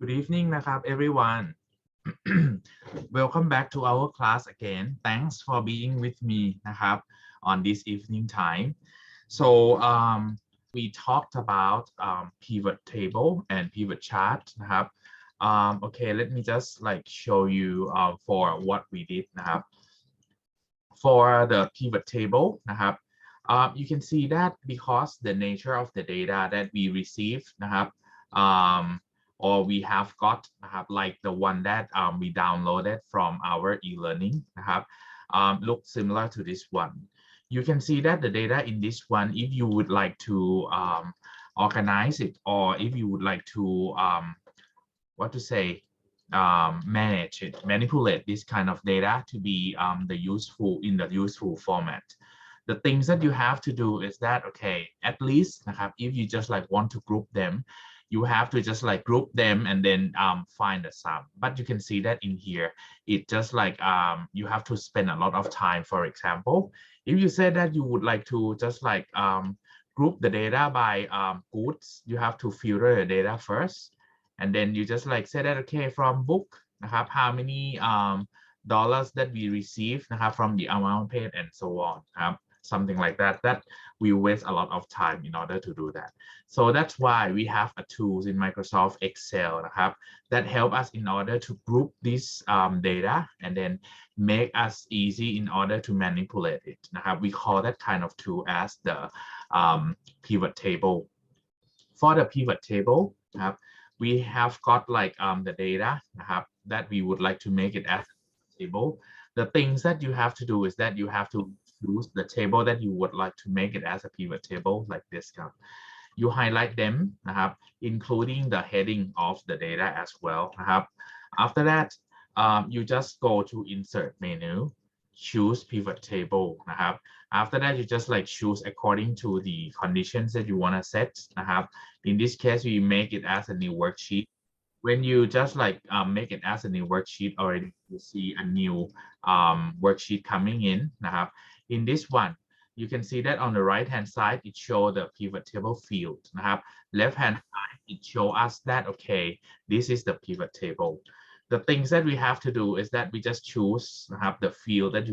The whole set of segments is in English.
Good evening นะครับ everyone Welcome back to our class again Thanks for being with me นะครับ on this evening time so we talked about pivot table and pivot chart นะครับ okay let me just like show you for what we did นะครับ for the pivot table นะครับ you can see that because the nature of the data that we receive นะครับ or we have got นะครับ like the one that we downloaded from our e-learning นะครับ look similar to this one. You can see that the data in this one, if you would like to organize it, or if you would like to what to say manage it, manipulate this kind of data to be in the useful format. The things that you have to do is that okay, at least นะครับ if you just like want to group them, you have to just like group them and then find the sum. But you can see that in here, it just like you have to spend a lot of time. For example, if you say that you would like to just like group the data by goods, you have to filter the data first, and then you just like say that okay, from book นะครับ how many dollars that we receive นะครับ from the amount paid and so on ครับ something like that we waste a lot of time in order to do that. So that's why we have a tools in Microsoft Excel นะครับ that help us in order to group this data and then make us easy in order to manipulate it นะครับ we call that kind of tool as the pivot table. For the pivot table นะครับ we have got like the data นะครับ that we would like to make it as a table. The things that you have to do is that you have to choose the table that you would like to make it as a pivot table like this ครับ you highlight them นะครับ including the heading of the data as well นะครับ after that you just go to insert menu, choose pivot table นะครับ after that you just like choose according to the conditions that you want to set นะครับ in this case we make it as a new worksheet. When you just like make it as a new worksheet already, you see a new worksheet coming in นะครับ in this one you can see that on the right hand side it show the pivot table field นะครับ left hand side it show us that okay, this is the pivot table. The things that we have to do is that we just choose นะครับ the field that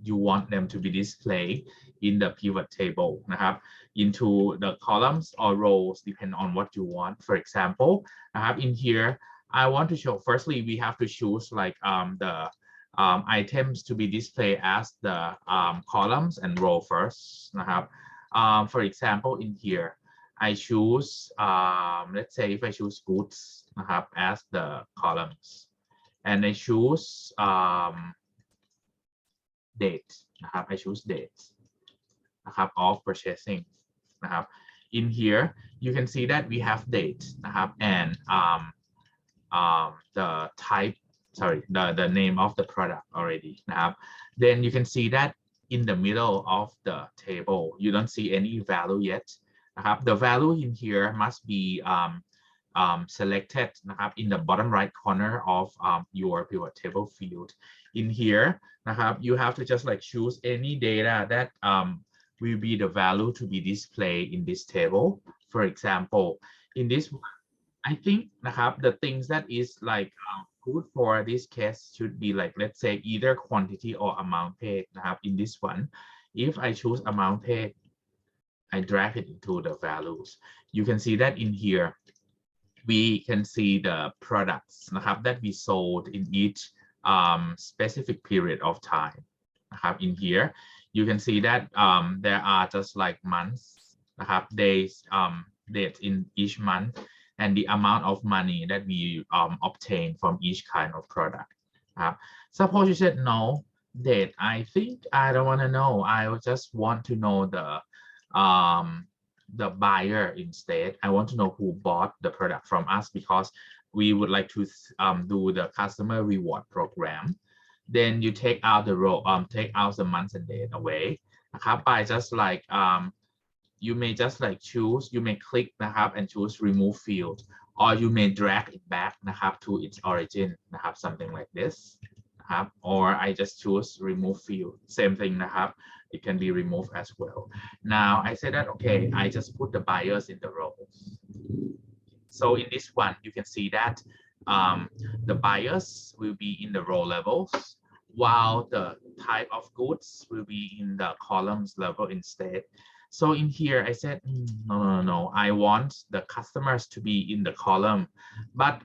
you want them to be displayed in the pivot table นะครับ into the columns or rows depend on what you want. For example, in here I want to show, firstly we have to choose like the items to be displayed as the columns and row first นะครับ for example in here I choose let's say if I choose goods นะครับ as the columns and I choose date นะครับ I choose date นะครับ of purchasing นะครับ in here you can see that we have date นะครับ and the type, sorry, the name of the product already นะครับ then you can see that in the middle of the table you don't see any value yet นะครับ the value in here must be selected นะครับ in the bottom right corner of your pivot table field. In here นะครับ you have to just like choose any data that will be the value to be displayed in this table. For example, in this one, I think นะครับ the things that is like good for this case should be like, let's say either quantity or amount paid นะครับ in this one if I choose amount paid I drag it into the values. You can see that in here we can see the products นะครับ that we sold in each specific period of time นะครับ in here you can see that there are just like months นะครับ days dates in each month and the amount of money that we obtain from each kind of product นะครับ suppose you said no date, I think I don't want to know, I just want to know the buyer instead. I want to know who bought the product from us because we would like to do the customer reward program. Then you take out the row, take out the month and date away นะครับ by just like you may just like choose, you may click นะครับ and choose remove field, or you may drag it back นะครับ to its origin นะครับ something like this นะครับ or I just choose remove field, same thing นะครับ it can be removed as well. Now I say that okay, I just put the buyers in the rows. So in this one you can see that um, the buyers will be in the row levels, while the type of goods will be in the columns level instead. So in here, I said, no, I want the customers to be in the column, but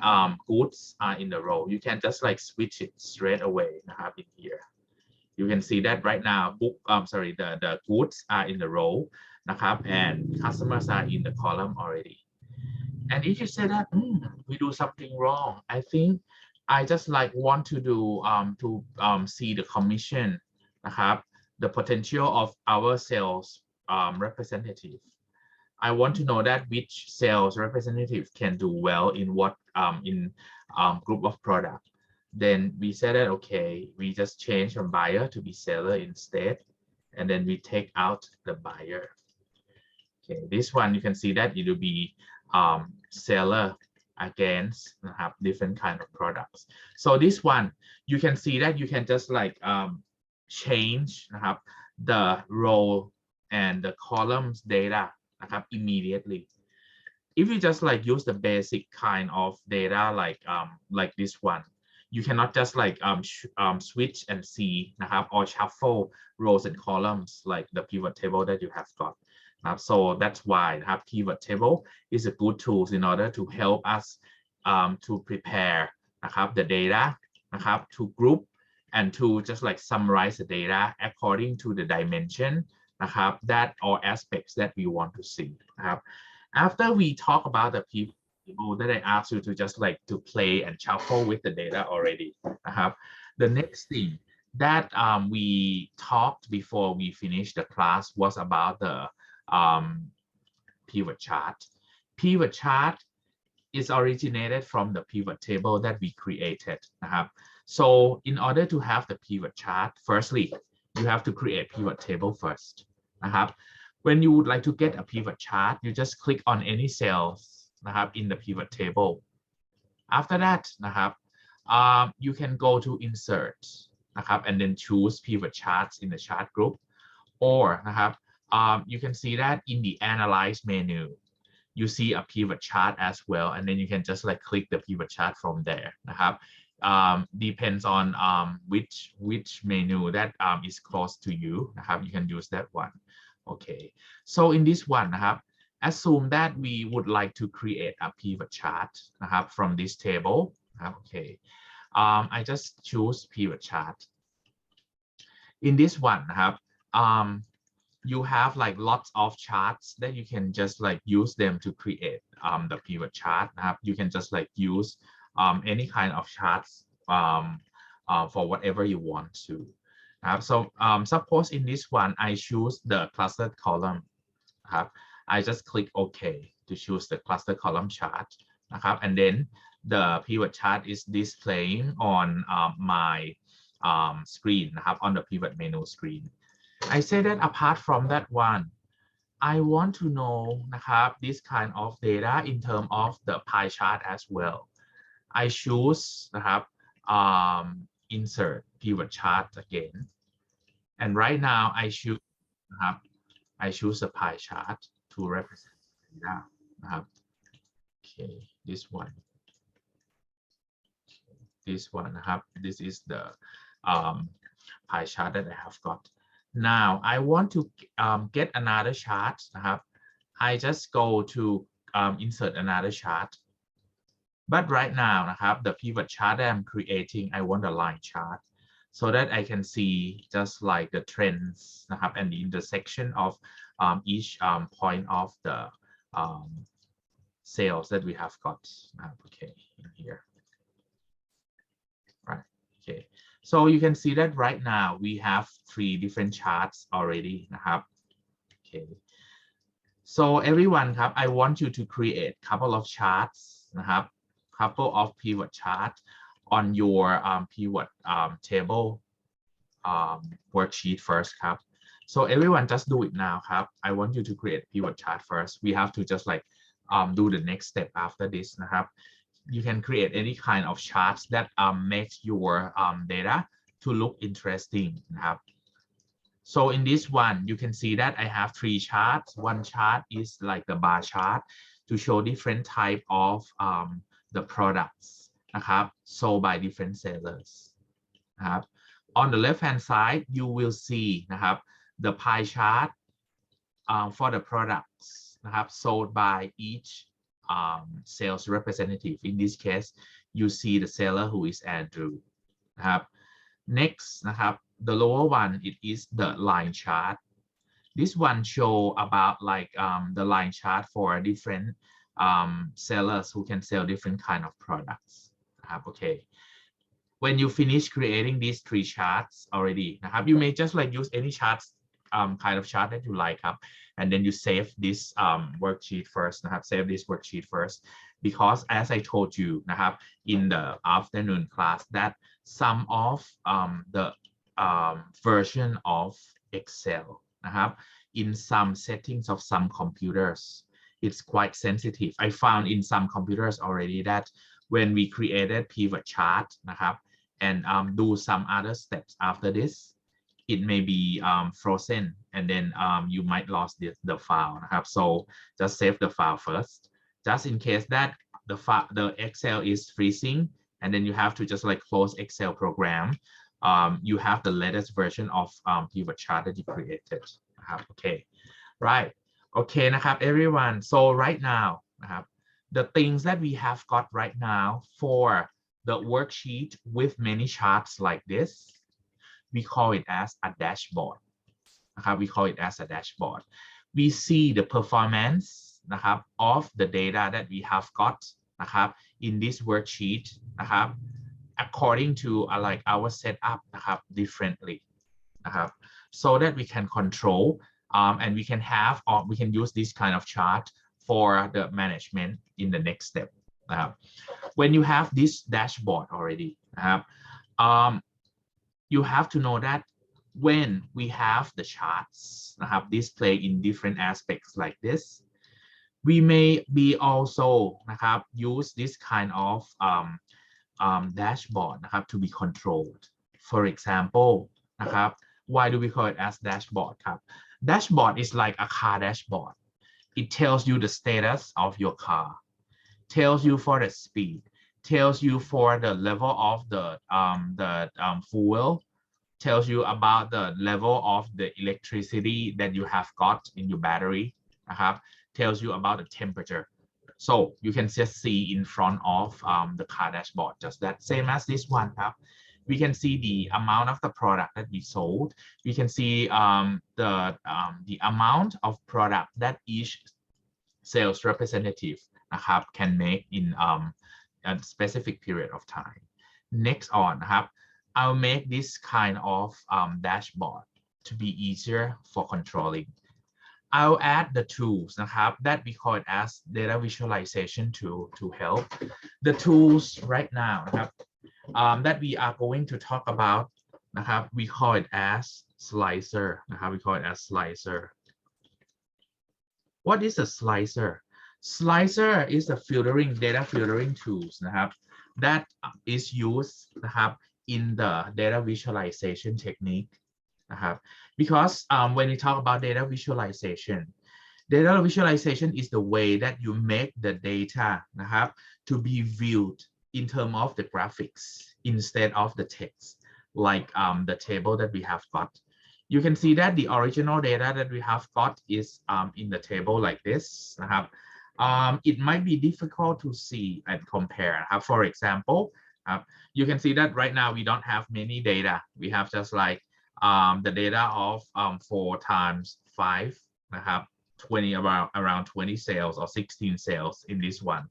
goods are in the row. You can just like switch it straight away in here. You can see that right now, the goods are in the row, and customers are in the column already. And if you say that we do something wrong, I think I just like want to do see the commission, the potential of our sales representative. I want to know that which sales representative can do well in what group of product. Then we said that okay, we just change from buyer to be seller instead, and then we take out the buyer. Okay, this one you can see that it will be seller against different kind of products. So this one you can see that you can just like change the row and the columns data immediately. If you just like use the basic kind of data like this one, you cannot just like switch and see or shuffle rows and columns like the pivot table that you have got. So that's why pivot table is a good tool in order to help us to prepare the data to group and to just like summarize the data according to the dimension that or aspects that we want to see. After we talk about the pivot table that I asked you to just like to play and shuffle with the data already, the next thing that we talked before we finished the class was about the pivot chart. Pivot chart is originated from the pivot table that we created. So in order to have the pivot chart, firstly, you have to create pivot table first. When you would like to get a pivot chart, you just click on any cells in the pivot table. After that, you can go to insert and then choose pivot charts in the chart group, or you can see that in the analyze menu, you see a pivot chart as well, and then you can just like click the pivot chart from there. Depends on which menu that is close to you. You can use that one. Okay, so in this one, assume that we would like to create a pivot chart from this table. Okay, I just choose pivot chart. In this one, you have like lots of charts that you can just like use them to create the pivot chart. You can just like use any kind of charts for whatever you want to. So suppose in this one I choose the clustered column. I just click OK to choose the cluster column chart. And then the pivot chart is displaying on my screen on the pivot menu screen. I say that apart from that one, I want to know this kind of data in terms of the pie chart as well. I choose insert pivot chart again, and right now I choose a pie chart to represent data. Okay, this one. This is the pie chart that I have got. Now I want to get another chart. I just go to insert another chart. But right now, the pivot chart that I'm creating, I want a line chart so that I can see just like the trends and the intersection of each point of the sales that we have got. Okay, in here. Right. Okay. So you can see that right now we have 3 different charts already. Okay. So everyone, I want you to create a couple of charts, couple of pivot charts on your pivot table worksheet first. So everyone just do it now. I want you to create pivot chart first. We have to just like do the next step after this. You can create any kind of charts that makes your data to look interesting. So in this one, you can see that I have 3 charts. One chart is like the bar chart to show different type of the products นะครับ sold by different sellers นะครับ on the left hand side you will see นะครับ the pie chart for the products นะครับ sold by each sales representative. In this case you see the seller who is Andrew นะครับ next นะครับ the lower one it is the line chart. This one show about like the line chart for different sellers who can sell different kind of products นะครับ okay. When you finish creating these 3 charts already นะครับ you may just like use any charts kind of chart that you like ครับ and then you save this worksheet first นะครับ save this worksheet first because as I told you นะครับ in the afternoon class that some of the version of Excel นะครับ in some settings of some computers it's quite sensitive. I found in some computers already that when we created pivot chart นะครับ and do some other steps after this it may be frozen and then you might lose the file นะครับ so just save the file first just in case that the Excel is freezing and then you have to just like close Excel program you have the latest version of pivot chart that you created นะครับ okay right okay นะครับ everyone so right now นะครับ the things that we have got right now for the worksheet with many charts like this we call it as a dashboard นะครับ we call it as a dashboard we see the performance นะครับ of the data that we have got นะครับ in this worksheet นะครับ according to like our setup นะครับ differently นะครับ so that we can control and we can have or we can use this kind of chart for the management in the next step นะครับ when you have this dashboard already นะครับ you have to know that when we have the charts นะครับ display in different aspects like this we may be also นะครับ use this kind of dashboard นะครับ to be controlled for example นะครับ why do we call it as dashboard ครับ dashboard is like a car dashboard it tells you the status of your car tells you for the speed tells you for the level of the fuel tells you about the level of the electricity that you have got in your battery นะครับ tells you about the temperature so you can just see in front of the car dashboard just that same as this one ครับ we can see the amount of the product that we sold we can see the amount of product that each sales representative นะครับ can make in a specific period of time next on นะครับ I'll make this kind of dashboard to be easier for controlling I'll add the tools นะครับ that we call it as data visualization tool to help the tools right now นะครับ that we are going to talk about นะครับ we call it as slicer นะครับ we call it as slicer what is a slicer slicer is a filtering data filtering tools นะครับ that is used นะครับ in the data visualization technique นะครับ because when we talk about data visualization is the way that you make the data นะครับ to be viewed in terms of the graphics instead of the text like the table that we have got you can see that the original data that we have got is in the table like this นะครับ it might be difficult to see and compare นะครับ for example you can see that right now we don't have many data we have just like the data of 4 times 5 นะครับ 20 around 20 sales or 16 sales in this one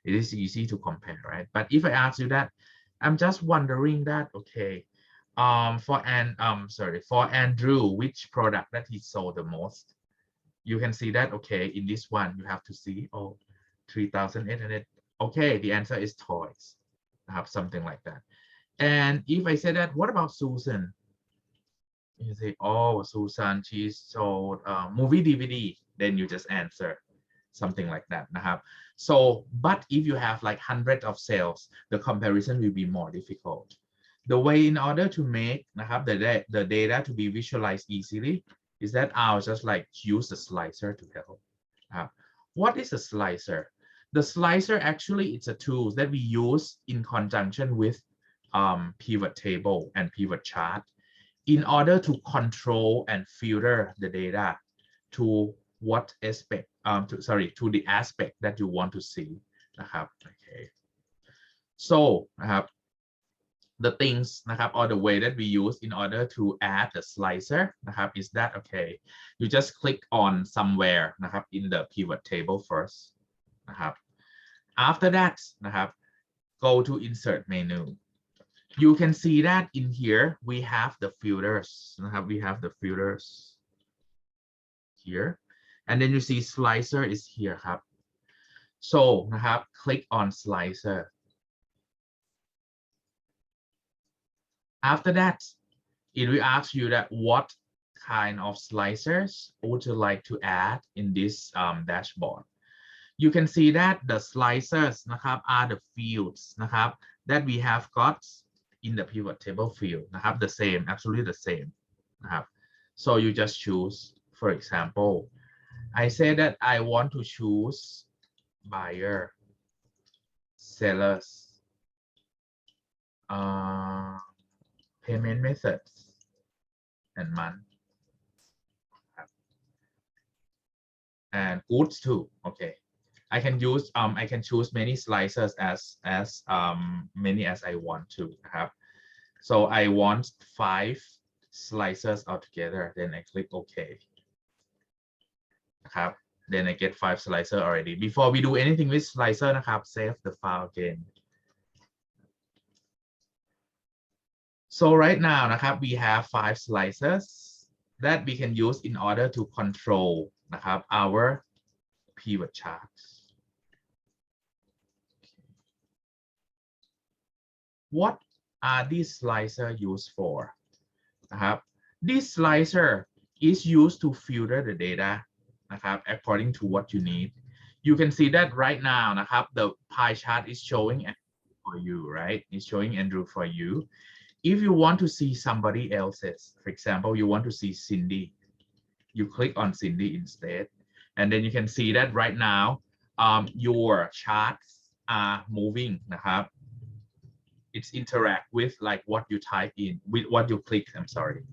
it is easy to compare right but if I ask you that I'm just wondering that okay for Andrew which product that he sold the most you can see that okay in this one you have to see 3,800 okay the answer is toys something like that and if I say that what about Susan you say Susan she sold movie DVD then you just answer something like that นะครับ so but if you have like hundreds of sales the comparison will be more difficult the way in order to make นะครับ the data to be visualized easily is that I'll just like use the slicer to help what is a slicer The slicer actually it's a tool that we use in conjunction with pivot table and pivot chart in order to control and filter the data to what aspect to the aspect that you want to see นะครับ okay so นะครับ the things นะครับ or the way that we use in order to add the slicer นะครับ is that okay you just click on somewhere นะครับ in the pivot table first นะครับ after that นะครับ go to insert menu you can see that in here we have the filters นะครับ we have the filters here and then you see slicer is here ครับ so นะครับ click on slicer after that it will ask you that what kind of slicers would you like to add in this dashboard you can see that the slicers นะครับ are the fields นะครับ that we have got in the pivot table field นะครับ the same absolutely the same นะครับ so you just choose for example I say that I want to choose buyer sellers payment methods and month and goods too okay I can use I can choose many slicers as many as I want to นะครับ so I want 5 slicers altogether then I click OK นะครับ then I get 5 slicer already before we do anything with slicer นะครับ save the file again so right now นะครับ we have 5 slicers that we can use in order to control นะครับ our pivot charts what are these slicer used for นะครับ this slicer is used to filter the data นะครับ according to what you need you can see that right now นะครับ the pie chart is showing for you right it's showing Andrew for you if you want to see somebody else's for example you want to see Cindy you click on Cindy instead and then you can see that right now your charts are moving นะครับ it's interact with like what you type in with what you click I'm sorry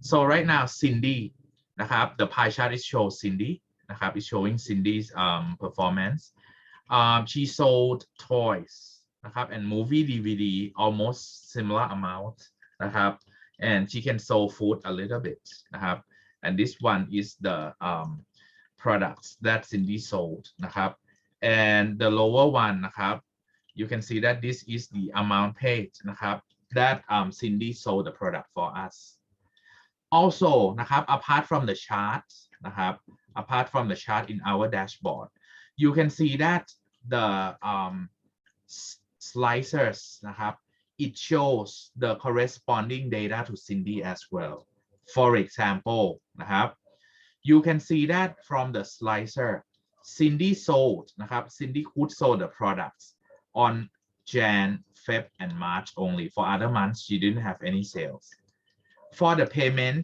so right now Cindy นะครับ the pie chart is show Cindy นะครับ is showing Cindy's performance she sold toys นะครับ and movie DVD almost similar amount นะครับ and she can sell food a little bit นะครับ and this one is the products that Cindy sold นะครับ and the lower one นะครับ you can see that this is the amount paid นะครับ that Cindy sold the product for us also นะครับ apart from the chart นะครับ apart from the chart in our dashboard you can see that the slicers นะครับ it shows the corresponding data to Cindy as well for example นะครับ you can see that from the slicer Cindy sold นะครับ Cindy could sold the products on Jan, Feb, and March only. For other months, she didn't have any sales. For the payment,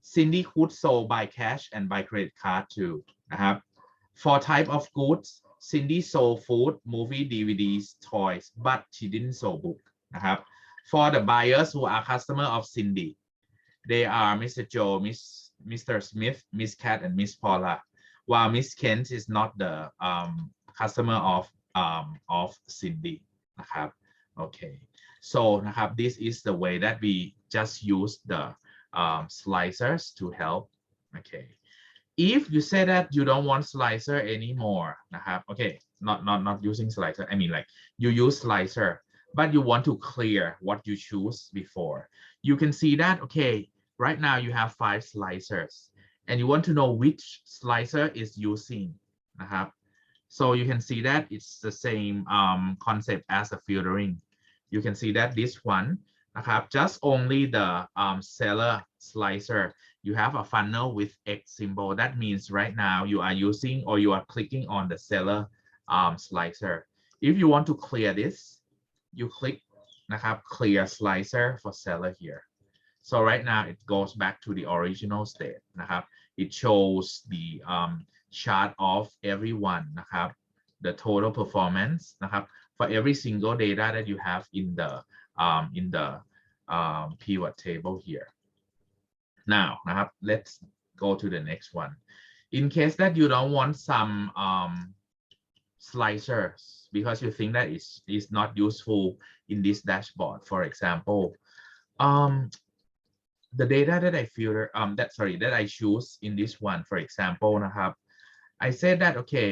Cindy could sold by cash and by credit card too. นะครับ For type of goods, Cindy sold food, movie, DVDs, toys, but she didn't sell book. นะครับ For the buyers who are customer of Cindy, they are Mr. Joe, Mr. Smith, Miss Cat, and Miss Paula. While Miss Kent is not the customer of Cindy นะครับ okay so นะครับ this is the way that we just use the slicers to help okay if you say that you don't want slicer anymore นะครับ okay not using slicer I mean like you use slicer but you want to clear what you choose before you can see that okay right now you have 5 slicers and you want to know which slicer is using นะครับ so you can see that it's the same concept as the filtering you can see that this one นะครับ just only the seller slicer you have a funnel with X symbol that means right now you are using or you are clicking on the seller slicer if you want to clear this you click นะครับ clear slicer for seller here so right now it goes back to the original state นะครับ it shows the chart of everyone นะครับ the total performance นะครับ for every single data that you have in the pivot table here. Now นะครับ let's go to the next one. In case that you don't want some slicers because you think that is not useful in this dashboard, for example, the data that I filter that I choose in this one, for example นะครับ I said that okay,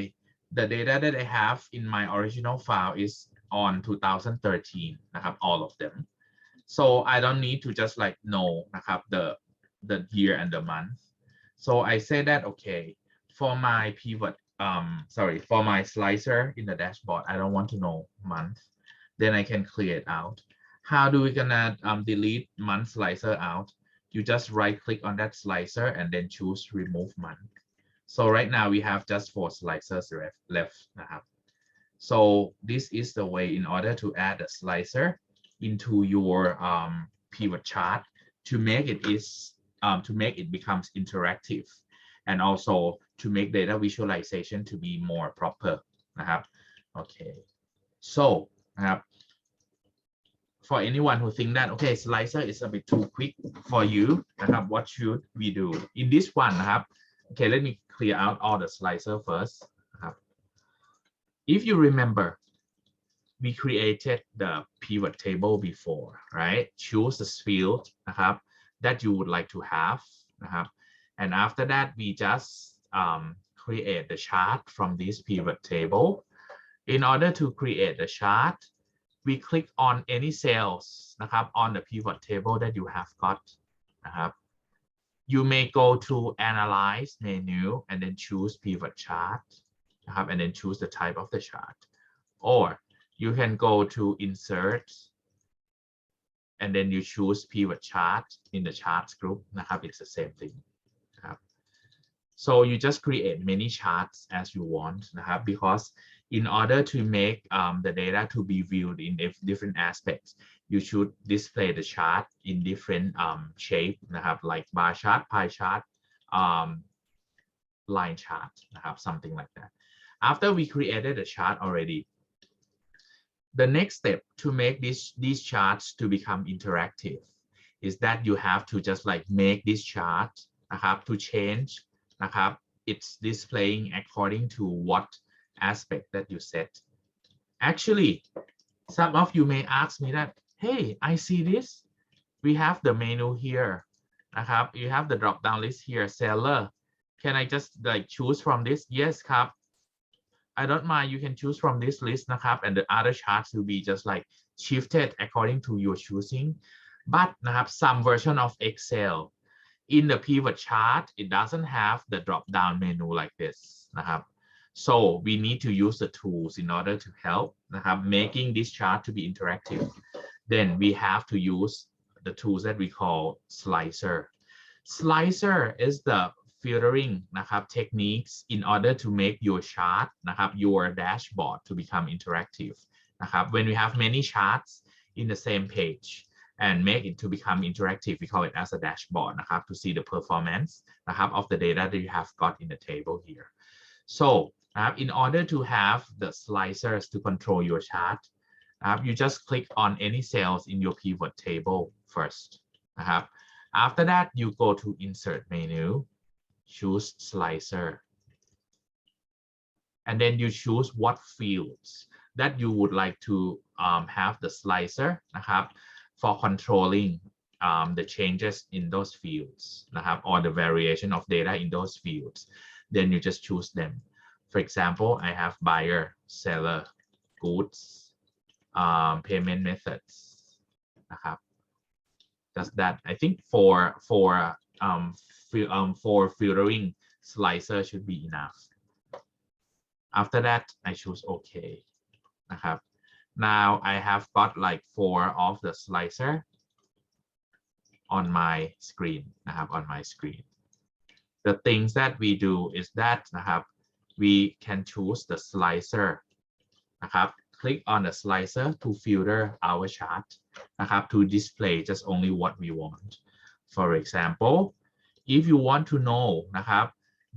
the data that I have in my original file is on 2013 นะครับ all of them, so I don't need to just like know นะครับ the year and the month. So I say that okay, for my pivot for my slicer in the dashboard, I don't want to know month, then I can clear it out. How do we gonna delete month slicer out? You just right click on that slicer and then choose remove month. So right now we have just 4 slicers left นะครับ so this is the way in order to add a slicer into your pivot chart to make it becomes interactive and also to make data visualization to be more proper นะครับ okay, so นะครับ for anyone who think that okay, slicer is a bit too quick for you นะครับ what should we do in this one นะครับ okay, let me clear out all the slicer first นะครับ if you remember, we created the pivot table before, right? Choose the field นะครับ that you would like to have นะครับ and after that we just create the chart from this pivot table. In order to create the chart, we click on any cells นะครับ on the pivot table that you have got นะครับ you may go to analyze menu and then choose pivot chart นะครับ and then choose the type of the chart, or you can go to insert and then you choose pivot chart in the charts group นะครับ it's the same thing นะครับ so you just create many charts as you want นะครับ because in order to make the data to be viewed in different aspects, you should display the chart in different shape นะครับ like bar chart, pie chart, line chart นะครับ something like that. After we created the chart already, the next step to make these charts to become interactive is that you have to just like make this chart นะครับ to change นะครับ it's displaying according to what aspect that you set. Actually, some of you may ask me that, hey, I see this, we have the menu here นะครับ you have the drop down list here, seller, can I just like choose from this? Yes ครับ I don't mind, you can choose from this list นะครับ and the other charts will be just like shifted according to your choosing. But นะครับ some version of Excel in the pivot chart, it doesn't have the drop down menu like this นะครับ so we need to use the tools in order to help นะครับ making this chart to be interactive. Then we have to use the tools that we call slicer. Slicer is the filtering นะครับ techniques in order to make your chart นะครับ your dashboard to become interactive นะครับ when we have many charts in the same page and make it to become interactive, we call it as a dashboard นะครับ to see the performance นะครับ of the data that you have got in the table here. So in order to have the slicers to control your chart, you just click on any cells in your pivot table first นะครับ after that you go to insert menu, choose slicer, and then you choose what fields that you would like to have the slicer นะครับ for controlling the changes in those fields นะครับ or the variation of data in those fields. Then you just choose them. For example, I have buyer, seller, goods, payment methods นะครับ just that. I think for filtering, slicer should be enough. After that, I choose OK นะครับ now I have got like 4 of the slicer on my screen นะครับ on my screen. The things that we do is that นะครับ we can choose the slicer นะครับ click on the slicer to filter our chart นะครับ to display just only what we want. For example, if you want to know นะครับ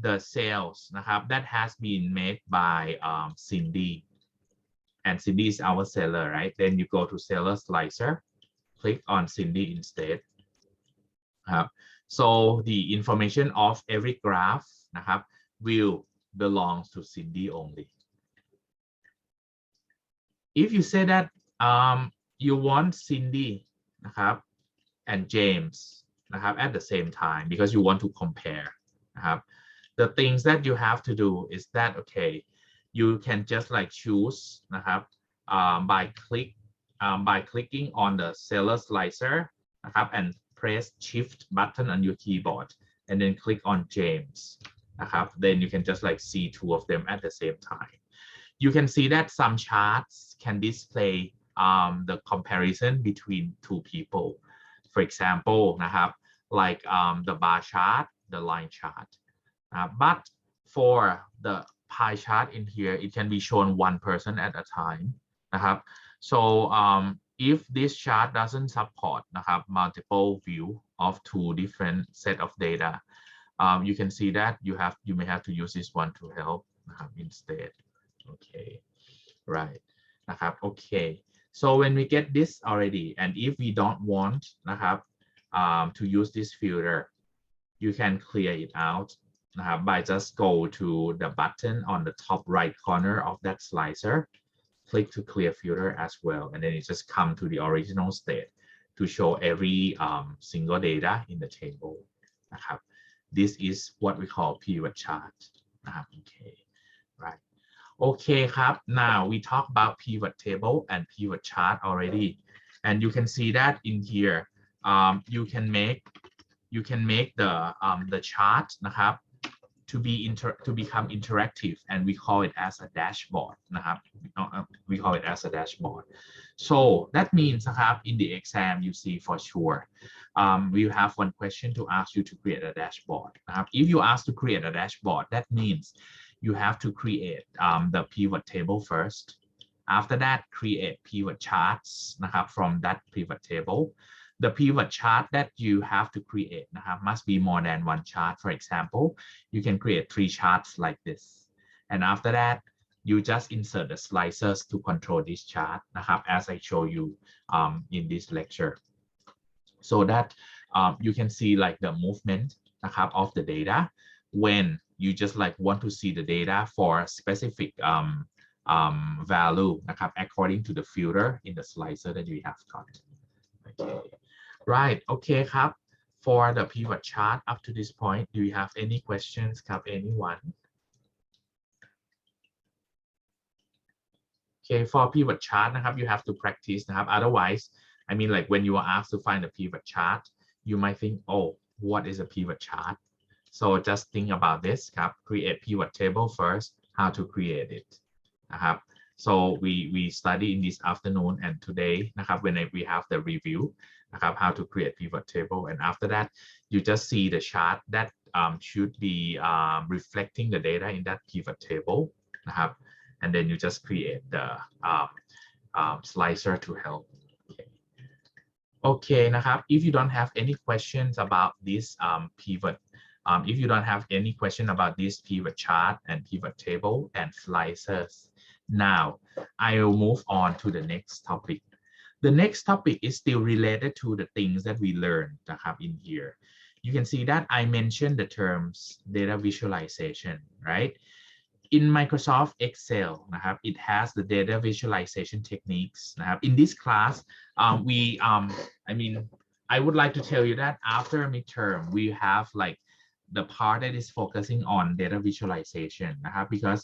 the sales นะครับ that has been made by Cindy and Cindy is our seller, right? Then you go to seller slicer, click on Cindy instead ครับ so the information of every graph นะครับ will belong to Cindy only if you say that you want Cindy นะครับ and James นะครับ at the same time because you want to compare นะครับ the things that you have to do is that okay you can just like choose นะครับ by clicking on the seller slicer นะครับ and press shift button on your keyboard and then click on James นะครับ then you can just like see two of them at the same time you can see that some charts can display the comparison between two people for example นะครับ like the bar chart the line chart but for the pie chart in here it can be shown one person at a time นะครับ so if this chart doesn't support นะครับ multiple view of two different set of data you can see that you may have to use this one to help นะครับ instead okay right นะครับ okay so when we get this already and if we don't want นะครับ to use this filter you can clear it out by just go to the button on the top right corner of that slicer click to clear filter as well and then it just come to the original state to show every single data in the table นะครับ this is what we call pivot chart นะครับ okay right okay ครับ now we talk about pivot table and pivot chart already and you can see that in here you can make the chart นะครับ to become interactive and we call it as a dashboard นะครับ we call it as a dashboard so that means นะครับ in the exam you see for sure we have one question to ask you to create a dashboard นะครับ if you ask to create a dashboard that means you have to create the pivot table first after that create pivot charts นะครับ from that pivot table the pivot chart that you have to create นะครับ must be more than one chart for example you can create 3 charts like this and after that you just insert the slicers to control this chart นะครับ as I show you in this lecture so that you can see like the movement นะครับ of the data when you just like want to see the data for a specific value นะครับ according to the filter in the slicer that you have got okay right okay ครับ for the pivot chart up to this point do you have any questions ครับ anyone okay for pivot chart นะครับ you have to practice นะครับ otherwise I mean like when you are asked to find the pivot chart you might think oh what is a pivot chart so just think about this ครับ create pivot table first how to create it นะครับ so we study in this afternoon and today นะครับ when we have the review นะครับ how to create pivot table and after that you just see the chart that should be reflecting the data in that pivot table นะครับ and then you just create the slicer to help okay นะครับ if you don't have any questions about this pivot if you don't have any question about this pivot chart and pivot table and slicers now I will move on to the next topic the next topic is still related to the things that we learned นะครับ in here you can see that I mentioned the terms data visualization right in Microsoft Excel นะครับ it has the data visualization techniques นะครับ in this class I mean I would like to tell you that after midterm we have like the part that is focusing on data visualization นะครับ because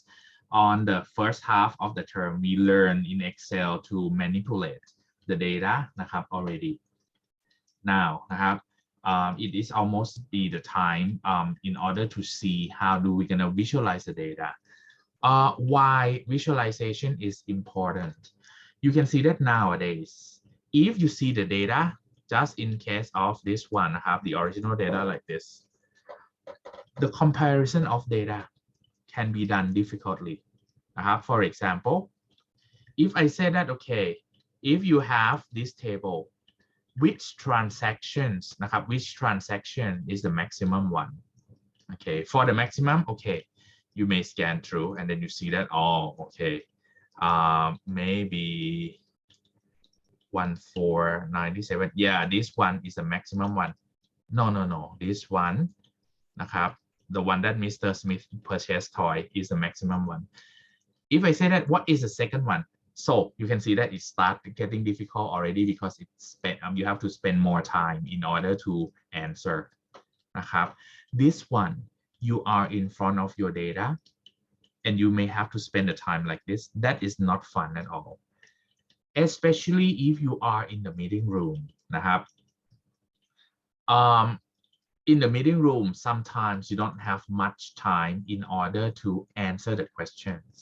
on the first half of the term we learn in Excel to manipulate the data นะครับ already now นะครับ it is almost be the time in order to see how do we gonna visualize the data why visualization is important you can see that nowadays if you see the data just in case of this one have the original data like this the comparison of data can be done difficultly for example if I say that okay if you have this table which transactions นะครับ which transaction is the maximum one Okay, for the maximum, okay, you may scan through and then you see that, oh, okay, maybe 1497. Yeah, this one is the maximum one. No, this one,นะครับ, the one that Mr. Smith purchased toy is the maximum one. If I say that, what is the second one? So you can see that it starts getting difficult already because it's you have to spend more time in order to answer. นะครับ This one, you are in front of your data and you may have to spend the time like this. That is not fun at all. Especially if you are in the meeting room นะครับ in the meeting room, sometimes you don't have much time in order to answer the questions.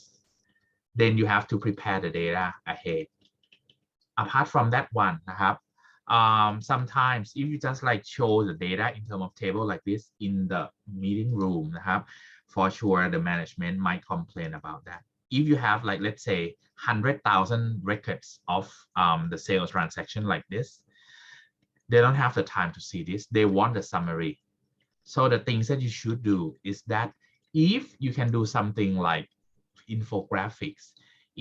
Then you have to prepare the data ahead. Apart from that one, นะครับ sometimes if you just like show the data in terms of table like this in the meeting room นะครับ for sure the management might complain about that. If you have like, let's say 100,000 records of the sales transaction like this, they don't have the time to see this. They want the summary. So the things that you should do is that if you can do something like infographics,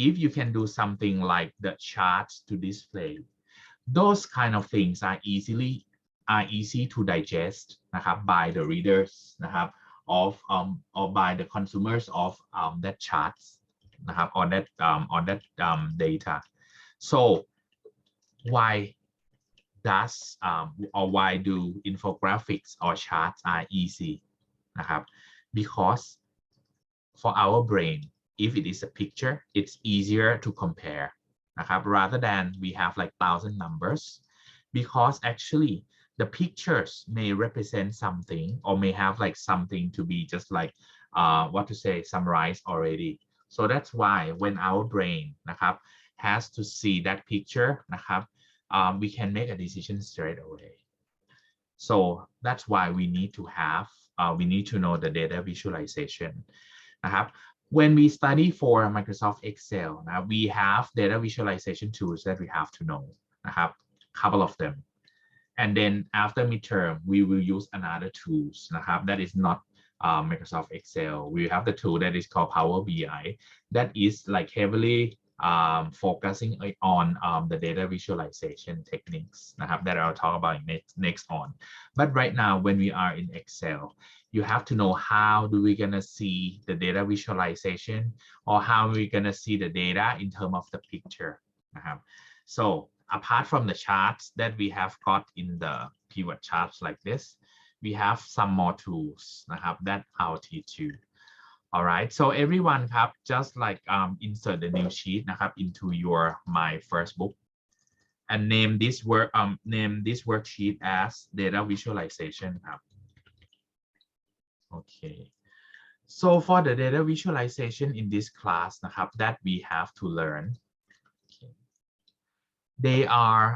if you can do something like the charts to display, those kind of things are easy to digest นะครับ by the readers นะครับ of or by the consumers of that charts นะครับ on that data. So why does or why do infographics or charts are easy นะครับ because for our brain, if it is a picture, it's easier to compare นะครับ rather than we have like 1,000 numbers, because actually the pictures may represent something or may have like something to be just like what to say summarized already. So that's why when our brain นะครับ has to see that picture นะครับ we can make a decision straight away. So that's why we need to have we need to know the data visualization นะครับ when we study for Microsoft Excel นะ we have data visualization tools that we have to know นะครับ couple of them, and then after midterm we will use another tools นะครับ that is not Microsoft Excel. We have the tool that is called Power BI that is like heavily focusing on the data visualization techniques นะครับ that I'll talk about next on. But right now when we are in Excel, you have to know how do we gonna see the data visualization, or how we gonna see the data in terms of the picture นะครับ so apart from the charts that we have got in the pivot charts like this, we have some more tools นะครับ that I'll teach you. All right, so everyone ครับ just like insert the new sheet นะครับ into your my first book and name this worksheet as data visualization ครับ okay, so for the data visualization in this class นะครับ that we have to learn, okay, they are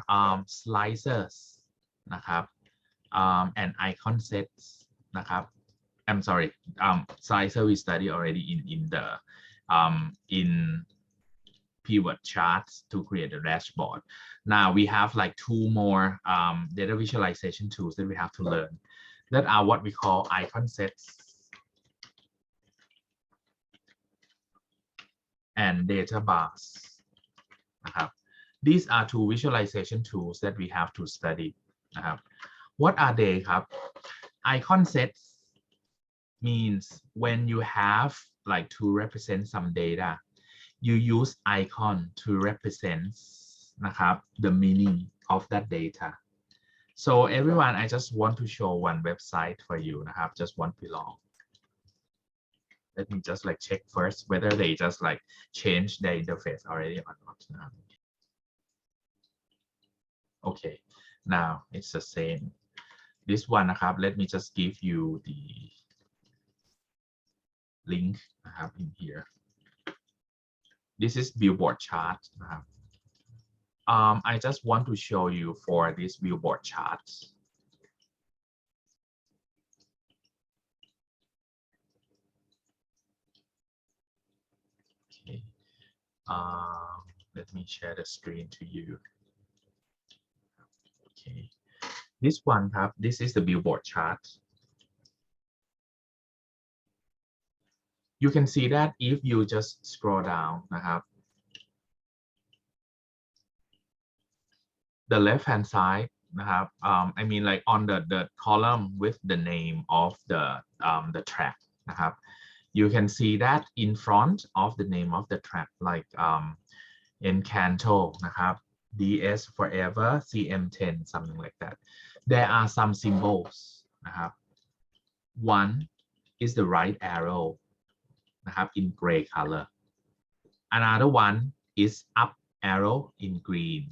slices นะครับ and icon sets นะครับ I'm sorry, slicer we study already in the in pivot charts to create a dashboard. Now we have like two more data visualization tools that we have to learn, that are what we call icon sets and data bars นะครับ These are two visualization tools that we have to study นะครับ What are they ครับ Icon sets means when you have like to represent some data, you use icon to represent นะครับ the meaning of that data. So everyone, I just want to show one website for you นะครับ just one below. Let me just like check first whether they just like change their interface already or not. Okay, now it's the same. This one นะครับ let me just give you the link นะครับ in here. This is billboard chart นะครับ I just want to show you for this billboard chart. Okay. Let me share the screen to you. Okay. This one ครับ this is the billboard chart. you can see that if you just scroll down นะครับ the left hand side นะครับ I mean like on the column with the name of the track นะครับ you can see that in front of the name of the track like Encanto นะครับ DS Forever CM10 something like that there are some symbols นะครับ one is the right arrow นะครับ in gray color another one is up arrow in green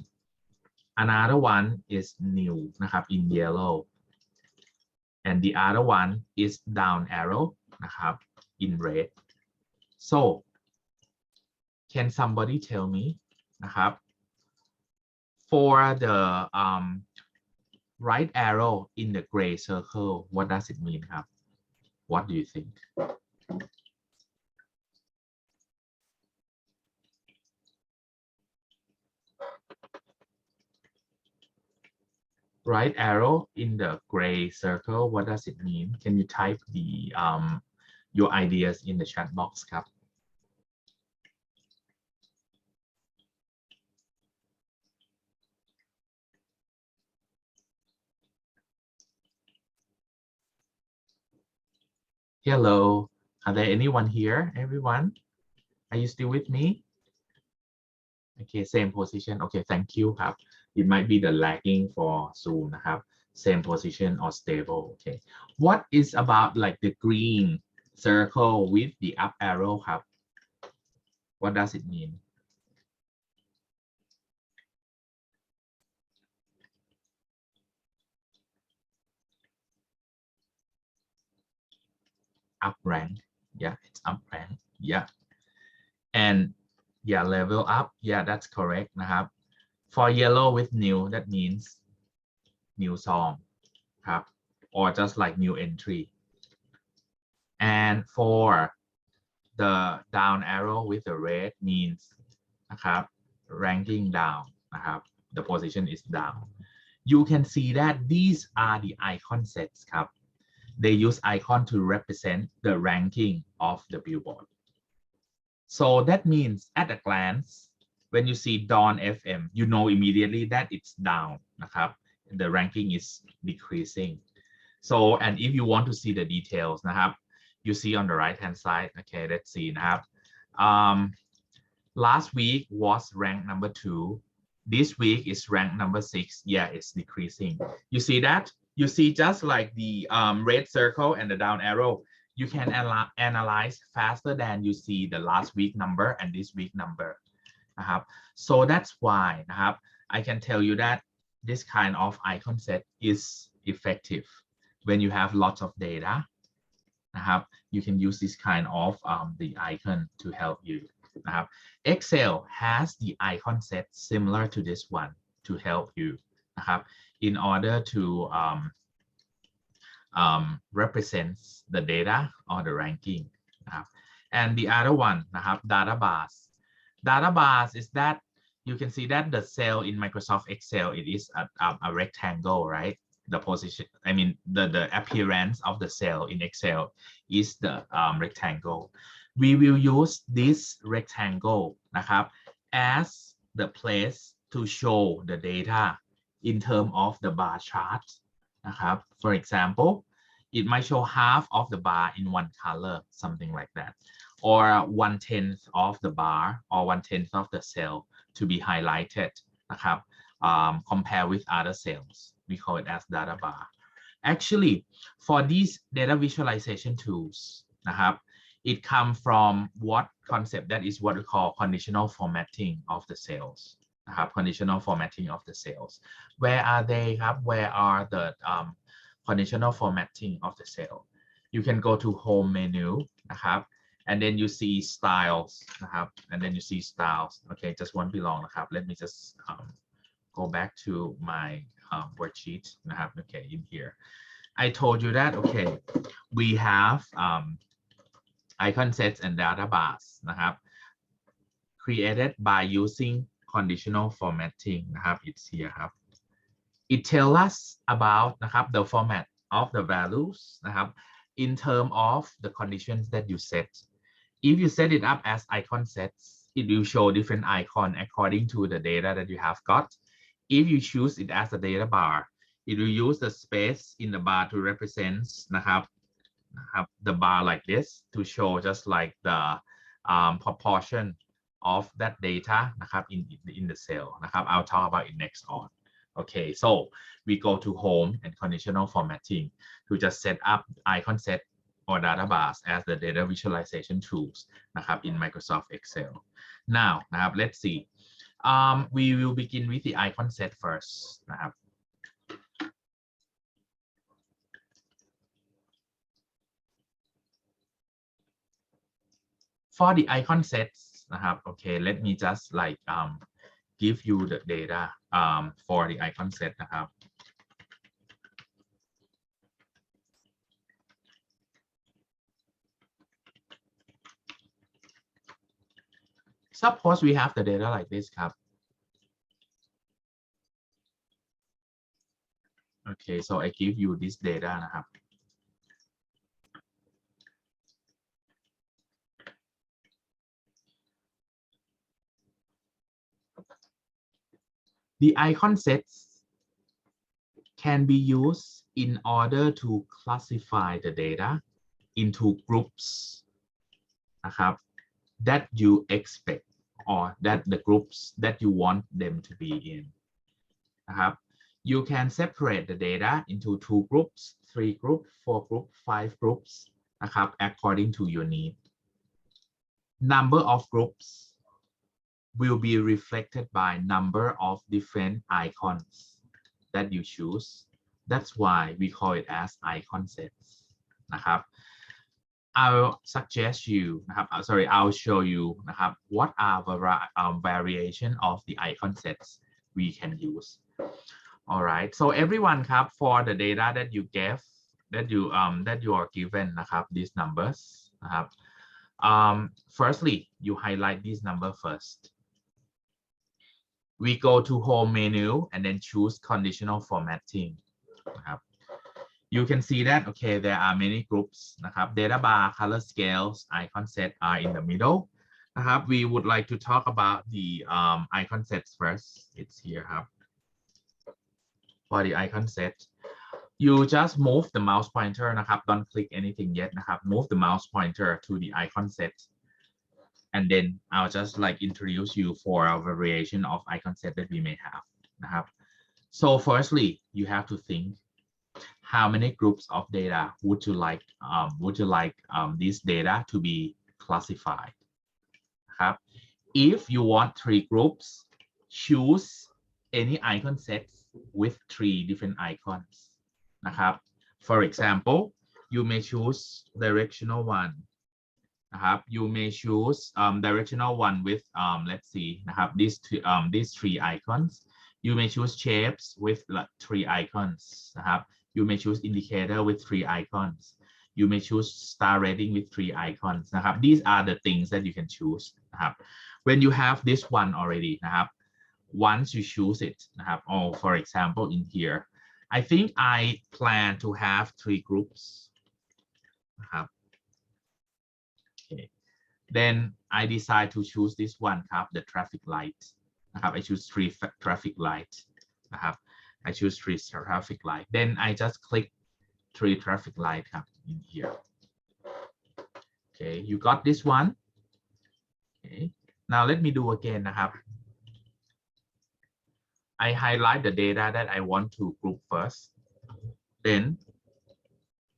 another one is new นะครับ in yellow and the other one is down arrow นะครับ in red so can somebody tell me นะครับ for the right arrow in the gray circle what does it mean ครับ what do you think right arrow in the gray circle what does it mean can you type the your ideas in the chat box ครับ Hello, are there anyone here? Everyone, are you still with me? Okay, same position. Okay, thank you ครับ It might be the lagging for Zoom นะครับ Same position or stable. Okay, what is about like the green circle with the up arrow ครับ What does it mean? Up rank. Yeah, it's up rank. Yeah, and yeah, level up. Yeah, that's correct นะครับ For yellow with new, that means new song ครับ or just like new entry and for the down arrow with the red means นะครับ ranking down นะครับ the position is down you can see that these are the icon sets ครับ they use icon to represent the ranking of the billboard so that means at a glance when you see Dawn FM you know immediately that it's down นะครับ the ranking is decreasing so and if you want to see the details นะครับ you see on the right hand side okay let's see นะครับ last week was ranked number 2 this week is ranked number 6 yeah it's decreasing you see that you see just like the red circle and the down arrow you can analyze faster than you see the last week number and this week number นะครับ so that's why นะครับ I can tell you that this kind of icon set is effective when you have lots of data นะครับ you can use this kind of the icon to help you นะครับ Excel has the icon set similar to this one to help you นะครับ in order to represent the data or the ranking นะครับ and the other one นะครับ data bars data bars is that you can see that the cell in Microsoft Excel it is a rectangle right the position I mean the appearance of the cell in Excel is the rectangle we will use this rectangle นะครับ as the place to show the data in terms of the bar chart นะครับ for example it might show half of the bar in one color something like that or 1/10 of the bar or 1/10 of the cell to be highlighted นะครับ compare with other cells we call it as data bar actually for these data visualization tools นะครับ it come from what concept that is what we call conditional formatting of the cells นะครับ conditional formatting of the cells where are they ครับ where are the conditional formatting of the cell you can go to home menu นะครับ and then you see styles นะครับ and then you see styles okay just one belong นะครับ let me just go back to my worksheet นะครับ okay in here I told you that okay we have icon sets and data bars นะครับ created by using conditional formatting นะครับ it's here ครับ it tells us about นะครับ the format of the values นะครับ in terms of the conditions that you set If you set it up as icon sets, it will show different icon according to the data that you have got. If you choose it as a data bar, it will use the space in the bar to represent the bar like this to show just like the proportion of that data in the cell. I'll talk about it next on. Okay, so we go to home and conditional formatting to just set up icon set or data bars as the data visualization tools in Microsoft Excel. Now let's see. We will begin with the icon set first. For the icon sets, okay, let me just like give you the data for the icon set. Suppose we have the data like this. Okay, so I give you this data. The icon sets can be used in order to classify the data into groups that you expect or that the groups that you want them to be in. You can separate the data into 2 groups, 3 groups, 4 groups, 5 groups according to your need. Number of groups will be reflected by number of different icons that you choose. That's why we call it as icon sets. I'll suggest you I'll show you what are variation of the icon sets we can use. All right, so everyone for the data that you gave, that you are given these numbers firstly, you highlight this number first. We go to home menu and then choose conditional formatting. You can see that, okay, there are many groups. Data bar, color scales, icon set are in the middle. We would like to talk about the icon sets first. It's here. For the icon set, you just move the mouse pointer. Don't click anything yet. Move the mouse pointer to the icon set. And then I'll just like introduce you for a variation of icon set that we may have. So firstly, you have to think, how many groups of data would you like this data to be classified? If you want 3 groups, choose any icon sets with 3 different icons. For example, you may choose directional one. You may choose directional one with let's see, these 3 icons. You may choose shapes with 3 icons. You may choose indicator with 3 icons. You may choose star rating with 3 icons. These are the things that you can choose. When you have this one already, once you choose it, or for example in here, I think I plan to have 3 groups. Okay. Then I decide to choose this one, the traffic light. I choose 3 traffic light. I choose 3 traffic light. Then I just click 3 traffic light in here. Okay, you got this one. Okay, now let me do again. I highlight the data that I want to group first. Then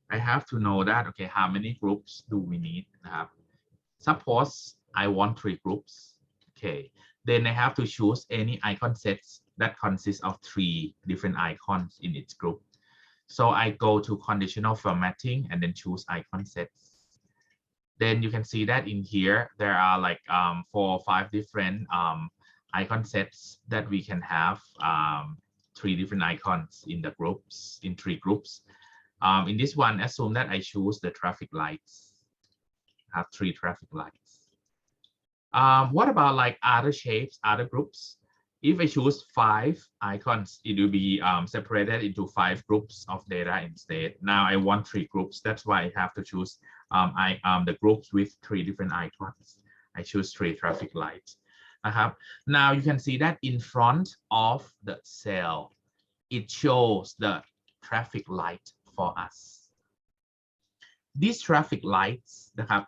I have to know that, okay, how many groups do we need? Suppose I want 3 groups. Okay, then I have to choose any icon sets that consists of 3 different icons in its group. So I go to conditional formatting and then choose icon sets. Then you can see that in here, there are like 4 or 5 different icon sets that we can have 3 different icons in the groups, in 3 groups. In this one, assume that I choose the traffic lights. Have 3 traffic lights. What about like other shapes, other groups? If I choose 5 icons, it will be separated into 5 groups of data instead. Now I want 3 groups. That's why I have to choose the groups with 3 different icons. I choose 3 traffic lights. Now you can see that in front of the cell, it shows the traffic light for us. These traffic lights, I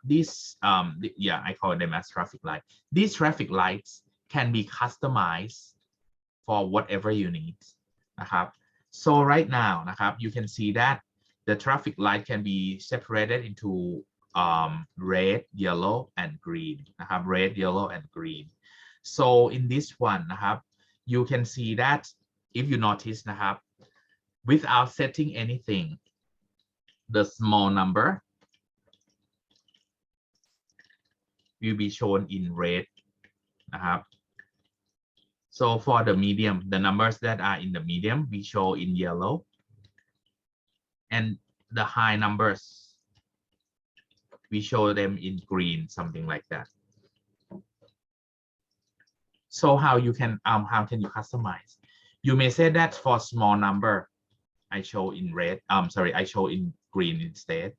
call them as traffic light. These traffic lights can be customized for whatever you need. So right now, you can see that the traffic light can be separated into red, yellow, and green. Red, yellow, and green. So in this one, you can see that if you notice, without setting anything, the small number will be shown in red. So for the medium, the numbers that are in the medium we show in yellow, and the high numbers we show them in green, something like that. So how can you customize? You may say that for small number I show in red. I show in green instead.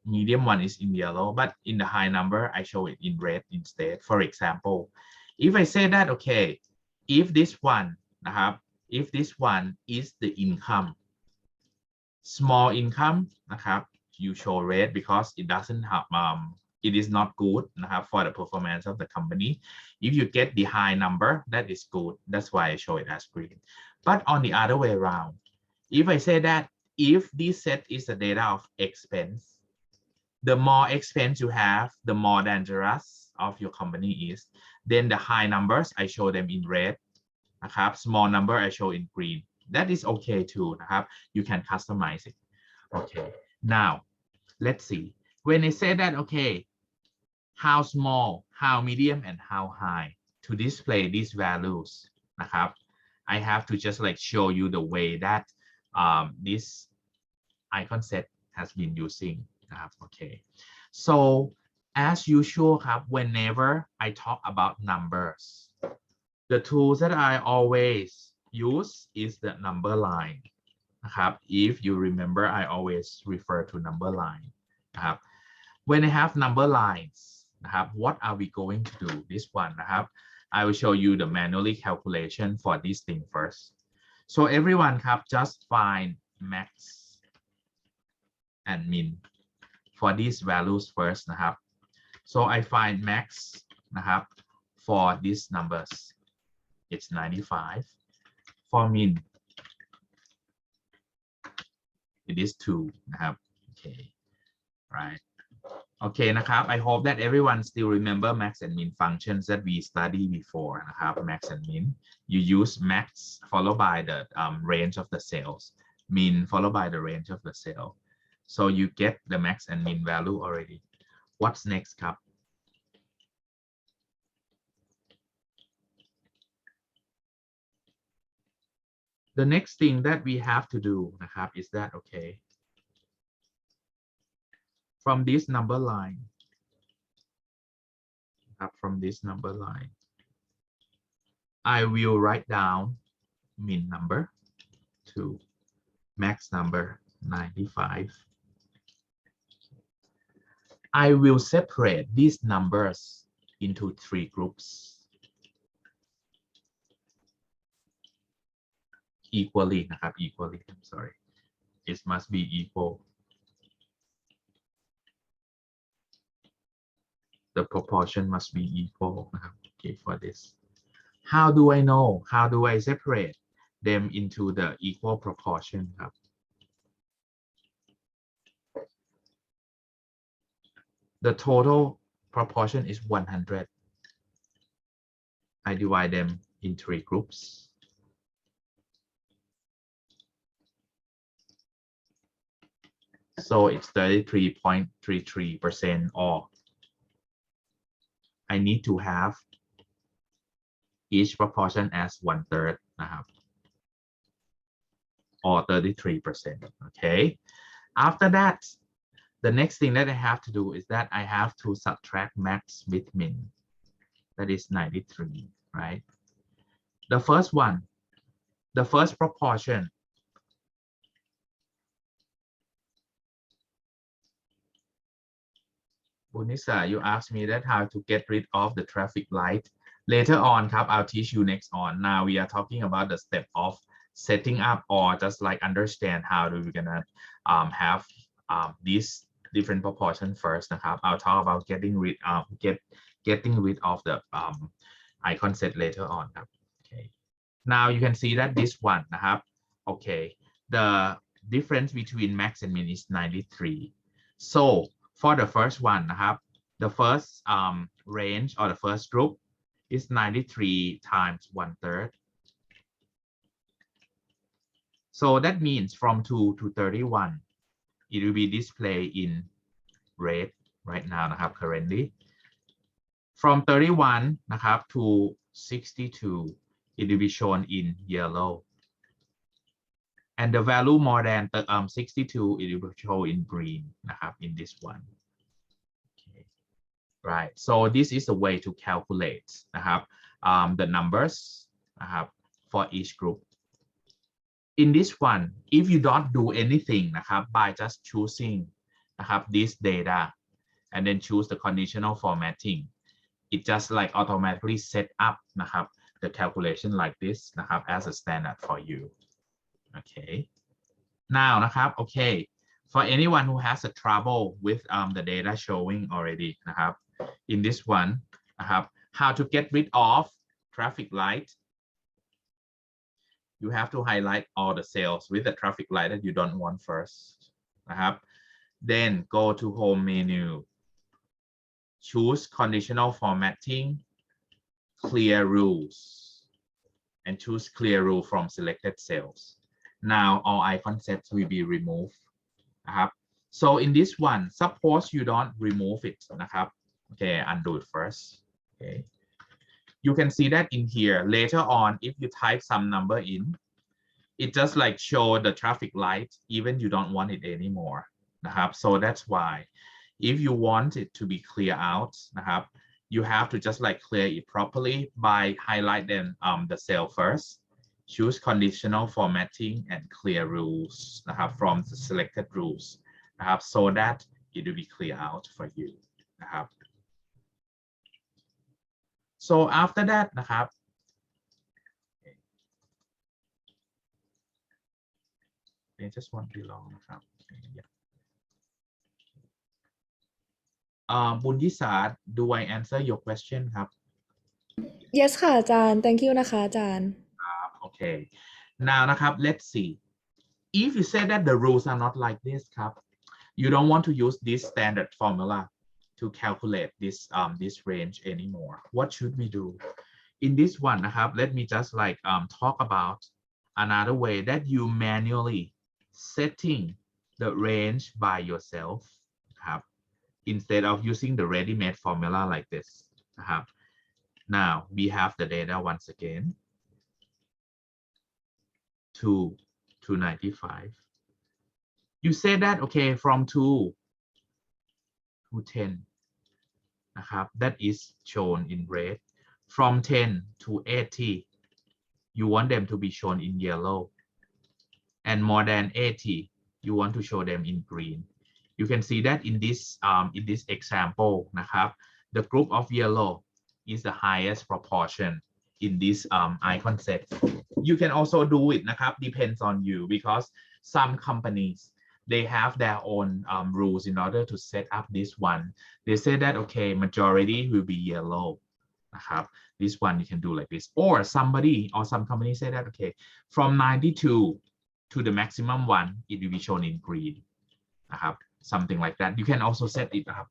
Medium one is in yellow, but in the high number I show it in red instead. For example, if I say that, okay, if this one is the income, small income, you show red because it doesn't have it is not good for the performance of the company. If you get the high number, that is good. That's why I show it as green. But on the other way around, if I say that if this set is the data of expense, the more expense you have, the more dangerous of your company is. Then the high numbers I show them in red. Small number I show in green. That is okay too. You can customize it. Okay. Now let's see. When I say that, okay, how small, how medium, and how high to display these values, I have to just like show you the way that this icon set has been using. Okay, so as usual, whenever I talk about numbers, the tools that I always use is the number line. If you remember, I always refer to number line. When I have number lines, what are we going to do? This one, I will show you the manually calculation for this thing first. So everyone just find max and min for these values first. So I find max for these numbers, it's 95. For min, it is 2. Okay, right. Okay, I hope that everyone still remember max and min functions that we studied before. Max and min, you use max followed by the range of the cells, min followed by the range of the cell. So you get the max and min value already. What's next, The next thing that we have to do is that, okay, from this number line, I will write down min number 2, max number 95. I will separate these numbers into 3 groups equally. Equally, I'm sorry, it must be equal. The proportion must be equal. Okay, for this, how do I know? How do I separate them into the equal proportion? The total proportion is 100. I divide them in 3 groups. So it's 33.33%, or I need to have each proportion as 1/3, or 33%. Okay. After that, the next thing that I have to do is that I have to subtract max with min. That is 93, right? the first one, the first proportion. Bunisa, you asked me that how to get rid of the traffic light. Later on, I'll teach you next on. Now we are talking about the step of setting up or just like understand how do we gonna have these different proportion first. I'll talk about getting rid of the icon set later on. Okay. Now you can see that this one. Okay. The difference between max and min is 93. So for the first one, the first range or the first group is 93 times 1/3. So that means from 2 to 31, it will be displayed in red right now, currently. From 31 to 62, it will be shown in yellow. And the value more than 62, it will show in green in this one. Okay. Right. So this is a way to calculate the numbers for each group. In this one, if you don't do anything by just choosing this data and then choose the conditional formatting, it just like automatically set up the calculation like this as a standard for you. Okay. Now okay, for anyone who has a trouble with the data showing already in this one how to get rid of traffic light, you have to highlight all the cells with the traffic light that you don't want first. Then go to home menu, choose conditional formatting, clear rules, and choose clear rule from selected cells. Now all icon sets will be removed. So in this one, suppose you don't remove it okay, undo it first. Okay, you can see that in here later on, if you type some number in, it just like show the traffic light even you don't want it anymore. So that's why if you want it to be clear out you have to just like clear it properly by highlighting the cell first, choose conditional formatting and clear rules from the selected rules so that it will be clear out for you. So after that I just want to long Bunyisat, do I answer your question Yes ค่ะอาจารย์ thank you นะคะอาจารย์ Okay. Now let's see. If you say that the rules are not like this you don't want to use this standard formula to calculate this range anymore. What should we do? In this one let me just like talk about another way that you manually setting the range by yourself instead of using the ready-made formula like this. Now we have the data once again. 2 to 95. You say that okay from 2 to 10 that is shown in red. From 10 to 80 you want them to be shown in yellow, and more than 80 you want to show them in green. You can see that in this example the group of yellow is the highest proportion in this icon set. You can also do it depends on you, because some companies they have their own rules in order to set up this one. They say that okay, majority will be yellow. This one you can do like this, or somebody or some company say that okay, from 92 to the maximum one it will be shown in green. Something like that. You can also set it up.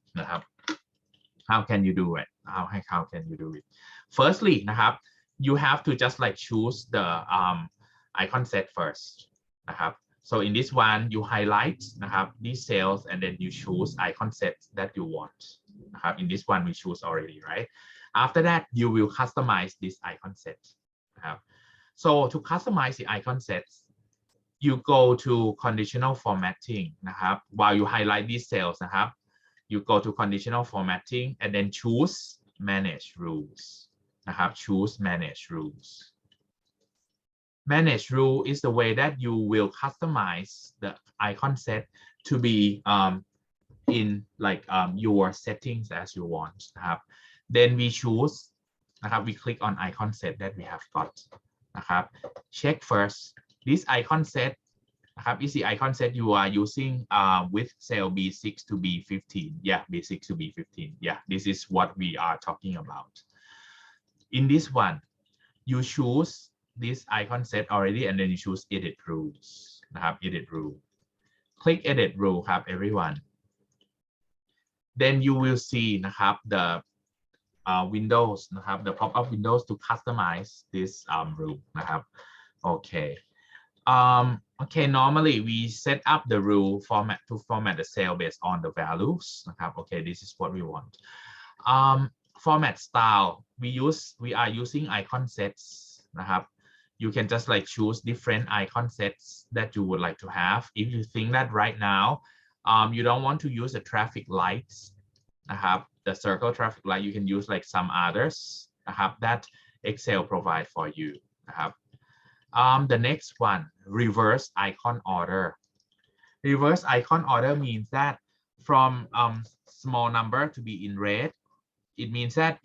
How can you do it? How can you do it? Firstly you have to just like choose the icon set first. So in this one you highlight these cells and then you choose icon sets that you want. In this one we choose already, right? After that you will customize this icon set. So to customize the icon sets, you go to conditional formatting while you highlight these cells you go to conditional formatting and then choose manage rules choose manage rules. Manage rule is the way that you will customize the icon set to be in like your settings as you want นะครับ then we choose นะครับ we click on icon set that we have got นะครับ check first this icon set นะครับ is the icon set you are using with cell B6 to B15 yeah B6 to B15 yeah this is what we are talking about in this one you choose this icon set already and then you choose edit rules นะครับ edit rule click edit rule ครับ everyone then you will see นะครับ the windows นะครับ the pop-up windows to customize this rule นะครับ okay okay normally we set up the rule format to format the cell based on the values นะครับ okay this is what we want format style we are using icon sets นะครับ you can just like choose different icon sets that you would like to have if you think that right now you don't want to use the traffic lights นะครับ the circle traffic light you can use like some others นะครับ that Excel provide for you นะครับ the next one reverse icon order reverse icon order means that from small number to be in red it means that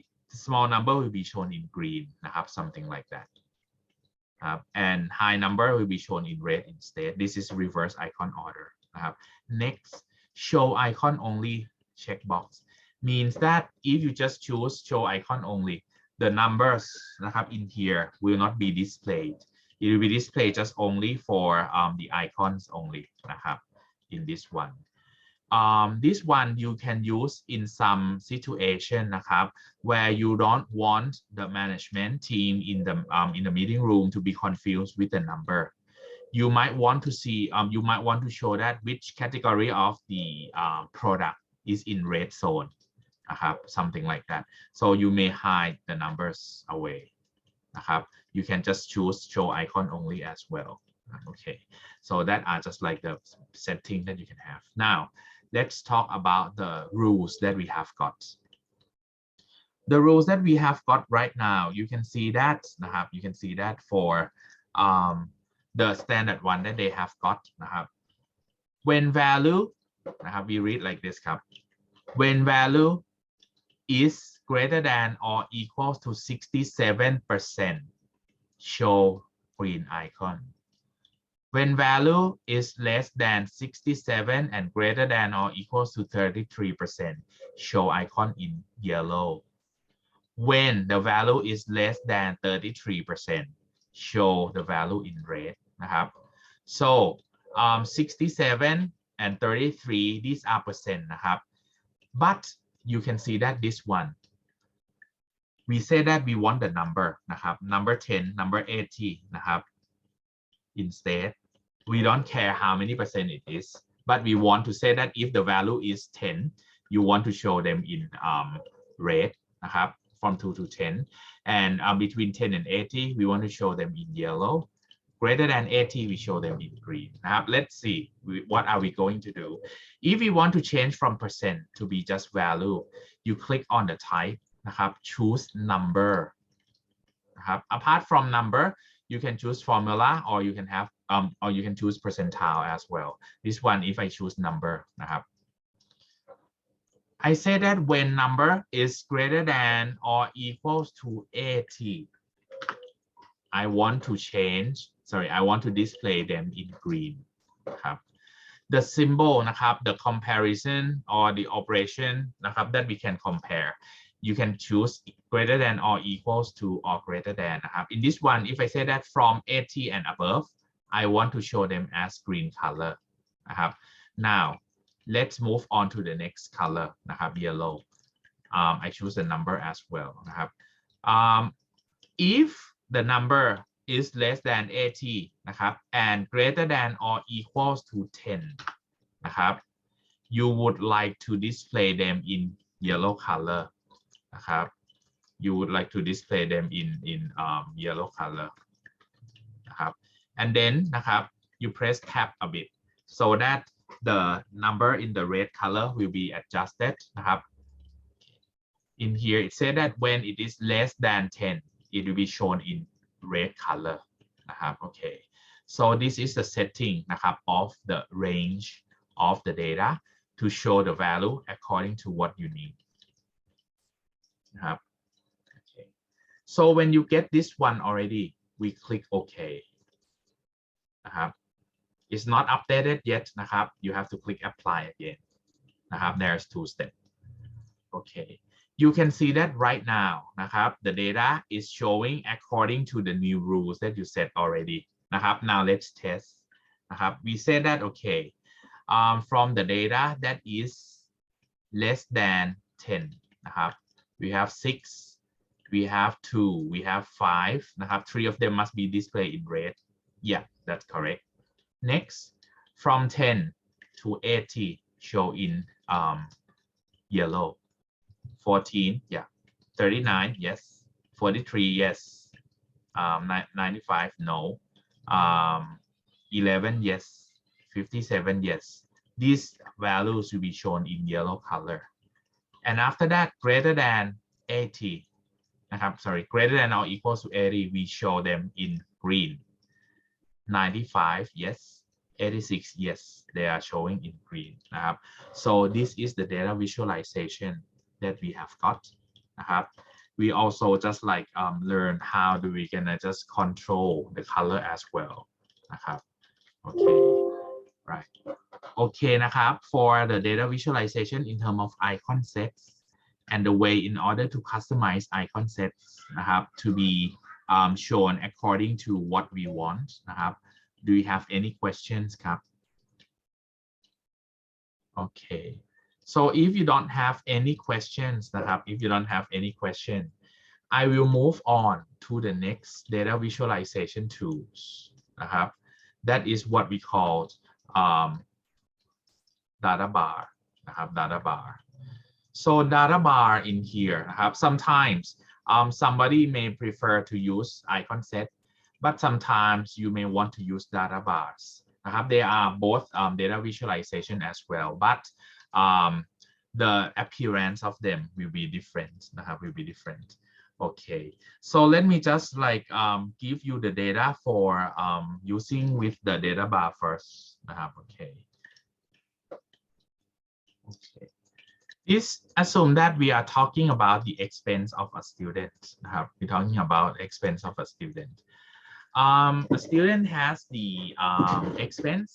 small number will be shown in green นะครับ something like that and high number will be shown in red instead this is reverse icon order นะครับ next show icon only checkbox means that if you just choose show icon only the numbers นะครับ in here will not be displayed it will be displayed just only for the icons only นะครับ in this one this one you can use in some situation นะครับ where you don't want the management team in the meeting room to be confused with the number you might want to see you might want to show that which category of the product is in red zone นะครับ something like that so you may hide the numbers away นะครับ you can just choose show icon only as well okay so that are just like the setting that you can have now let's talk about the rules that we have got the rules that we have got right now you can see that นะครับ you can see that for the standard one that they have got นะครับ when value นะครับ we read like this ครับ when value is greater than or equal to 67% show green icon when value is less than 67 and greater than or equal to 33% show icon in yellow when the value is less than 33% show the value in red นะครับ so 67 and 33 these are percent นะครับ but you can see that this one we say that we want the number นะครับ number 10 number 80 นะครับ instead we don't care how many percent it is but we want to say that if the value is 10 you want to show them in red นะครับ from 2 to 10 and between 10 and 80 we want to show them in yellow greater than 80 we show them in green นะครับ let's see what are we going to do if we want to change from percent to be just value you click on the type นะครับ choose number นะครับ apart from number you can choose formula or you can have or you can choose percentile as well this one if I choose number นะครับ I say that when number is greater than or equals to 80 I want to change sorry I want to display them in green ครับ the symbol นะครับ the comparison or the operation นะครับ that we can compare you can choose greater than or equals to or greater than นะครับ in this one if I say that from 80 and above I want to show them as green color นะครับ now let's move on to the next color นะครับ yellow I choose the number as well นะครับ if the number is less than 80 นะครับ and greater than or equals to 10 นะครับ you would like to display them in yellow color นะครับ you would like to display them in yellow color นะครับ and then นะครับ you press tab a bit so that the number in the red color will be adjusted นะครับ in here it said that when it is less than 10 it will be shown in red color นะครับ okay so this is the setting นะครับ of the range of the data to show the value according to what you need นะครับ okay so when you get this one already we click OK นะครับ it's not updated yet นะครับ you have to click apply again นะครับ there's two steps okay you can see that right now นะครับ the data is showing according to the new rules that you set already นะครับ now let's test นะครับ we say that okay from the data that is less than 10 นะครับ we have 6 we have 2 we have 5 นะครับ 3 of them must be displayed in red yeah that's correct next from 10 to 80 show in yellow 14 yeah 39 yes 43 yes 95 no 11 yes 57 yes these values will be shown in yellow color and after that greater than 80 นะครับ sorry greater than or equal to 80 we show them in green 95 yes 86 yes they are showing in green นะครับ so this is the data visualization that we have got นะครับ we also just like learn how do we gonna just control the color as well นะครับ okay right okay นะครับ for the data visualization in terms of icon sets and the way in order to customize icon sets นะครับ to be shown according to what we want นะครับ do you have any questions ครับ okay so if you don't have any questions นะครับ if you don't have any question I will move on to the next data visualization tools นะครับ that is what we call data bar นะครับ data bar so data bar in here นะครับ sometimes somebody may prefer to use icon set but sometimes you may want to use data bars นะครับ they are both data visualization as well but the appearance of them will be different นะครับ will be different okay so let me just like give you the data for using with the data bar first นะครับ okay okay this assume that we are talking about the expense of a student นะครับ we're talking about expense of a student a student has the expense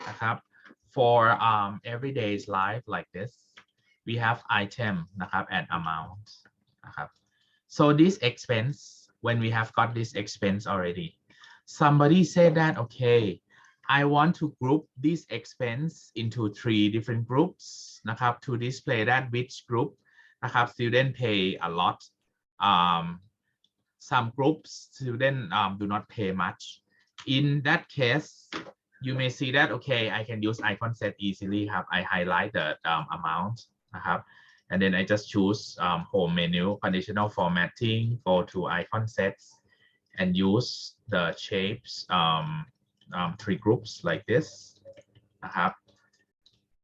นะครับ for everyday's life like this we have item นะครับ and amount นะครับ so this expense when we have got this expense already somebody said that okay I want to group this expense into 3 different groups นะครับ to display that which group นะครับ student pay a lot some groups student do not pay much in that case you may see that okay I can use icon set easily ครับ I highlight the amount นะครับ and then I just choose home menu conditional formatting go to icon sets and use the shapes 3 groups like this นะครับ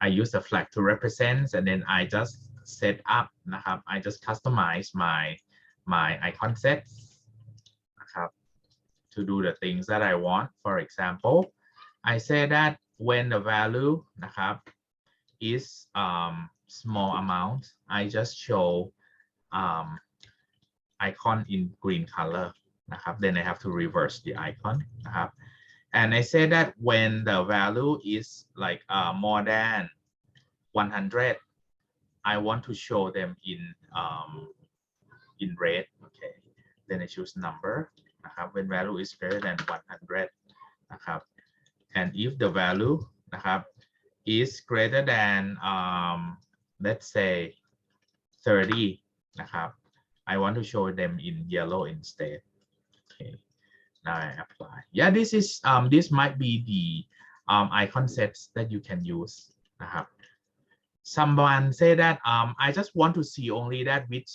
I use the flag to represent and then I just set up นะครับ I just customize my icon sets นะครับ to do the things that I want for example I say that when the value นะครับ is small amount I just show icon in green color นะครับ then I have to reverse the icon นะครับ and I say that when the value is like more than 100 I want to show them in red okay then I choose number นะครับ when value is greater than 100 นะครับ and if the value นะครับ is greater than let's say 30 นะครับ I want to show them in yellow instead okay now I apply yeah this might be the icon sets that you can use นะครับ someone say that I just want to see only that which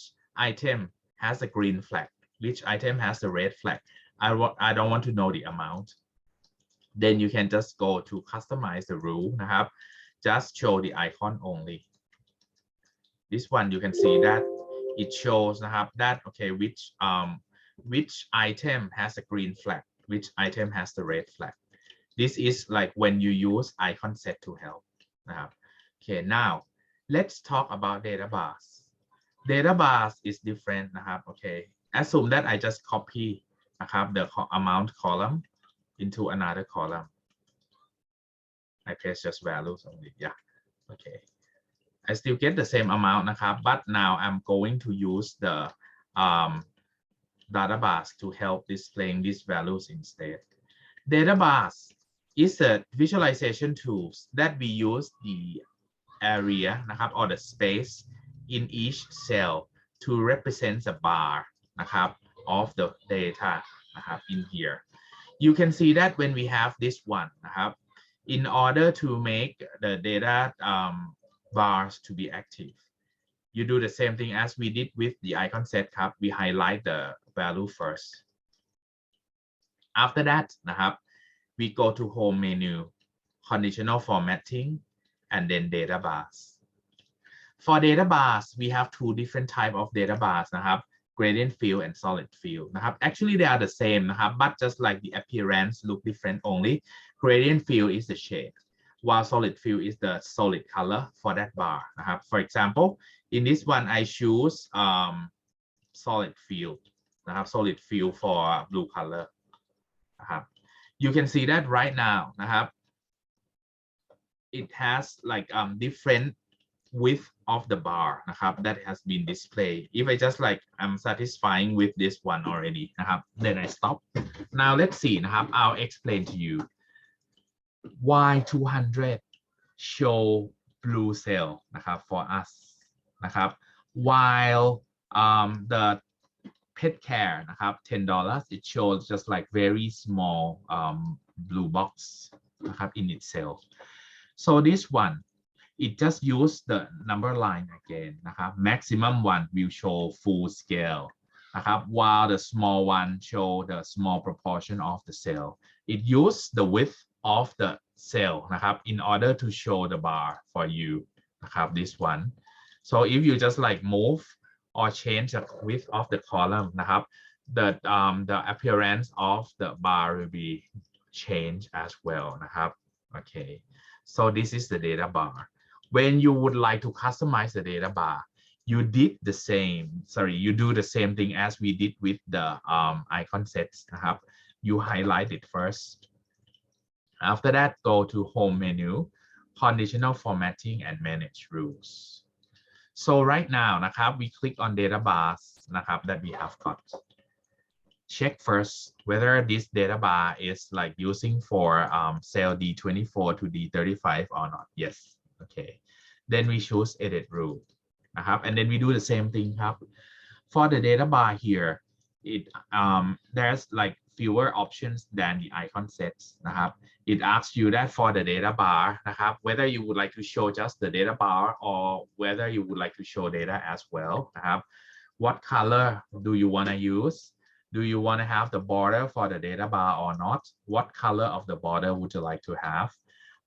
item has a green flag which item has the red flag I don't want to know the amount then you can just go to customize the rule นะครับ just show the icon only this one you can see that it shows นะครับ that okay which item has a green flag which item has the red flag. This is like when you use icon set to help นะครับ Okay, now let's talk about data bars. Data bars is different นะครับ Okay, assume that I just copy นะครับ the amount column into another column. I paste just values only. Yeah. Okay. I still get the same amount นะครับ but now I'm going to use the um, data bars to help displaying these values instead. Data bars is a visualization tools that we use the area นะครับ or the space in each cell to represent a bar นะครับ of the data นะครับ in here. You can see that when we have this one นะครับ in order to make the data bars to be active, you do the same thing as we did with the icon set ครับ we highlight the value first. After that นะครับ we go to home menu, conditional formatting, and then data bars. For data bars, we have two different type of data bars นะครับ gradient fill and solid fill นะครับ actually they are the same นะครับ but just like the appearance look different only. Gradient fill is the shape, while solid fill is the solid color for that bar นะครับ for example in this one I choose solid fill นะครับ solid fill for blue color นะครับ you can see that right now นะครับ it has like different width of the bar นะครับ that has been displayed. If I just like I'm satisfying with this one already นะครับ then I stop. Now let's see นะครับ I'll explain to you why 200 show blue cell นะครับ for us นะครับ while the pet care นะครับ $10 it shows just like very small blue box นะครับ in itself. So this one it just use the number line again นะครับ maximum one will show full scale นะครับ while the small one show the small proportion of the cell. It use the width of the cell นะครับ in order to show the bar for you นะครับ this one. So if you just like move or change the width of the column นะครับ the appearance of the bar will be changed as well นะครับ Okay, so this is the data bar. When you would like to customize the data bar, you do the same thing as we did with the icon sets นะครับ you highlight it first. After that, go to home menu, conditional formatting, and manage rules. So right now นะครับ we click on data bars นะครับ that we have got. Check first whether this data bar is like using for cell D24 to D35 or not. Yes. Okay. Then we choose edit rule นะครับ and then we do the same thing ครับ for the data bar here it there's like fewer options than the icon sets นะครับ it asks you that for the data bar นะครับ whether you would like to show just the data bar or whether you would like to show data as well นะครับ what color do you want to use? Do you want to have the border for the data bar or not? What color of the border would you like to have?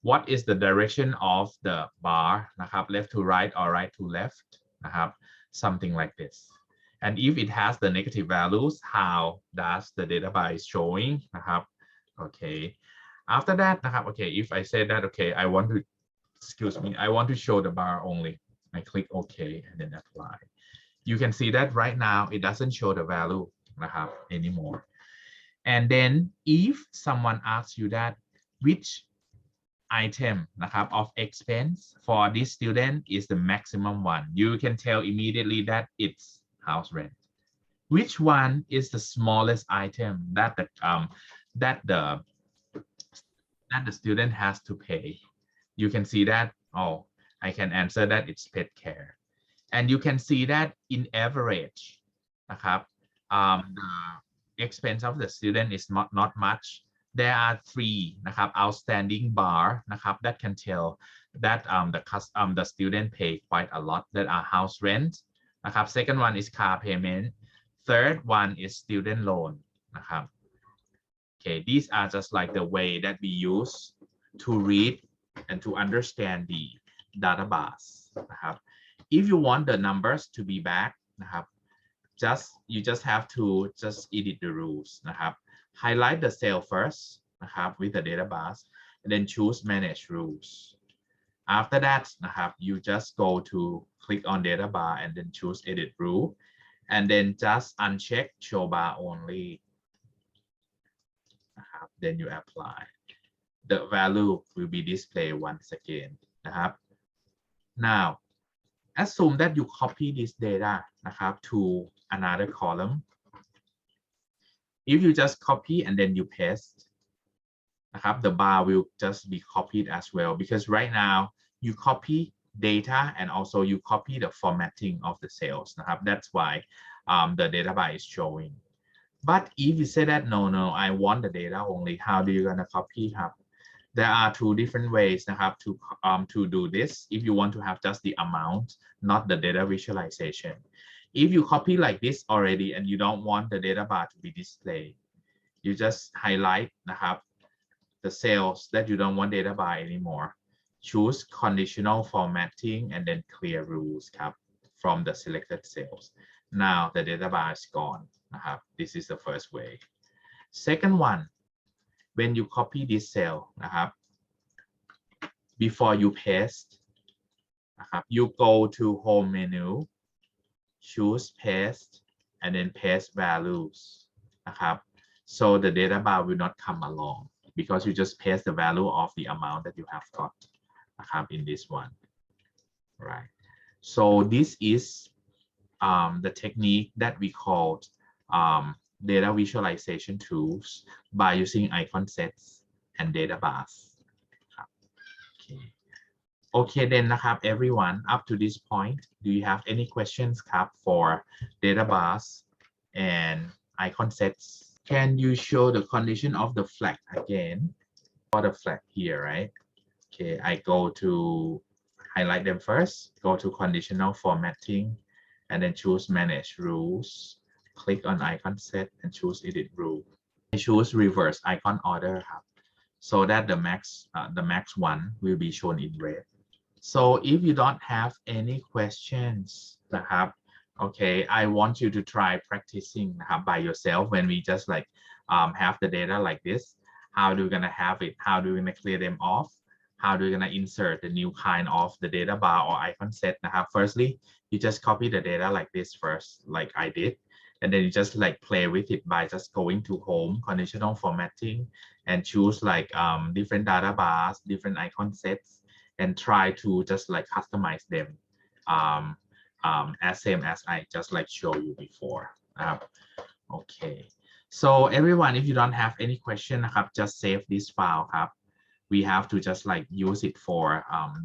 What is the direction of the bar นะครับ left to right or right to left นะครับ something like this. And if it has the negative values, how does the data bar is showing นะครับ Okay, after that นะครับ Okay, if I say that okay I want to show the bar only, I click okay and then apply. You can see that right now it doesn't show the value นะครับ anymore. And then if someone asks you that which item นะครับ of expense for this student is the maximum one, you can tell immediately that it's house rent. Which one is the smallest item that the student has to pay? You can see that, oh, I can answer that it's pet care. And you can see that in average นะครับ the expense of the student is not much. There are 3 นะครับ outstanding bar นะครับ that can tell that the student pay quite a lot, that are house rent นะครับ second one is car payment, third one is student loan นะครับ Okay, these are just like the way that we use to read and to understand the data bars นะครับ if you want the numbers to be back นะครับ you just have to just edit the rules นะครับ highlight the cell first นะครับ with the data bars and then choose manage rules after that นะครับ you just go to click on data bar and then choose edit rule and then just uncheck show bar only นะครับ then you apply the value will be displayed once again นะครับ now assume that you copy this data นะครับ to another column if you just copy and then you paste นะครับ the bar will just be copied as well because right now you copy data and also you copy the formatting of the cells นะครับ that's why the data bar is showing but if you say that no I want the data only how do you gonna copy ครับ there are two different ways นะครับ to do this if you want to have just the amount not the data visualization if you copy like this already and you don't want the data bar to be displayed you just highlight นะครับ the cells that you don't want data bar anymore choose conditional formatting and then clear rules ครับ from the selected cells now the data bar is gone นะครับ this is the first way second one when you copy this cell นะครับ before you paste นะครับ you go to home menu choose paste and then paste values นะครับ so the data bar will not come along because you just paste the value of the amount that you have got นะครับ in this one right so this is the technique that we called data visualization tools by using icon sets and data bars ครับ okay then นะครับ everyone up to this point do you have any questions ครับ for data bars and icon sets can you show the condition of the flag again for the flag here right okay I go to highlight them first go to conditional formatting and then choose manage rules click on icon set and choose edit rule I choose reverse icon order ครับ so that the max one will be shown in red so if you don't have any questions นะครับ okay I want you to try practicing นะครับ by yourself when we just like have the data like this how do you gonna have it how do you gonna clear them off how do you gonna insert the new kind of the data bar or icon set นะครับ firstly you just copy the data like this first like I did and then you just like play with it by just going to home conditional formatting and choose like different data bars different icon sets and try to just like customize them as same as I just like show you before okay so everyone if you don't have any question นะครับ just save this file ครับ we have to just like use it for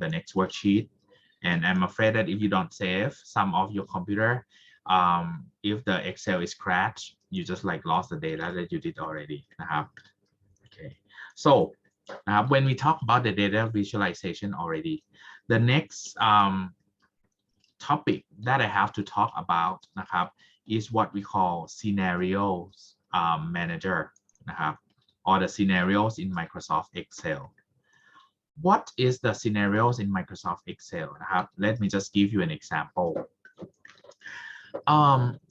the next worksheet and I'm afraid that if you don't save some of your computer if the Excel is crashed you just like lost the data that you did already นะครับ okay so when we talk about the data visualization already the next topic that I have to talk about นะครับ is what we call scenarios manager นะครับ or the scenarios in Microsoft Excel what is the scenarios in Microsoft Excel นะครับ let me just give you an example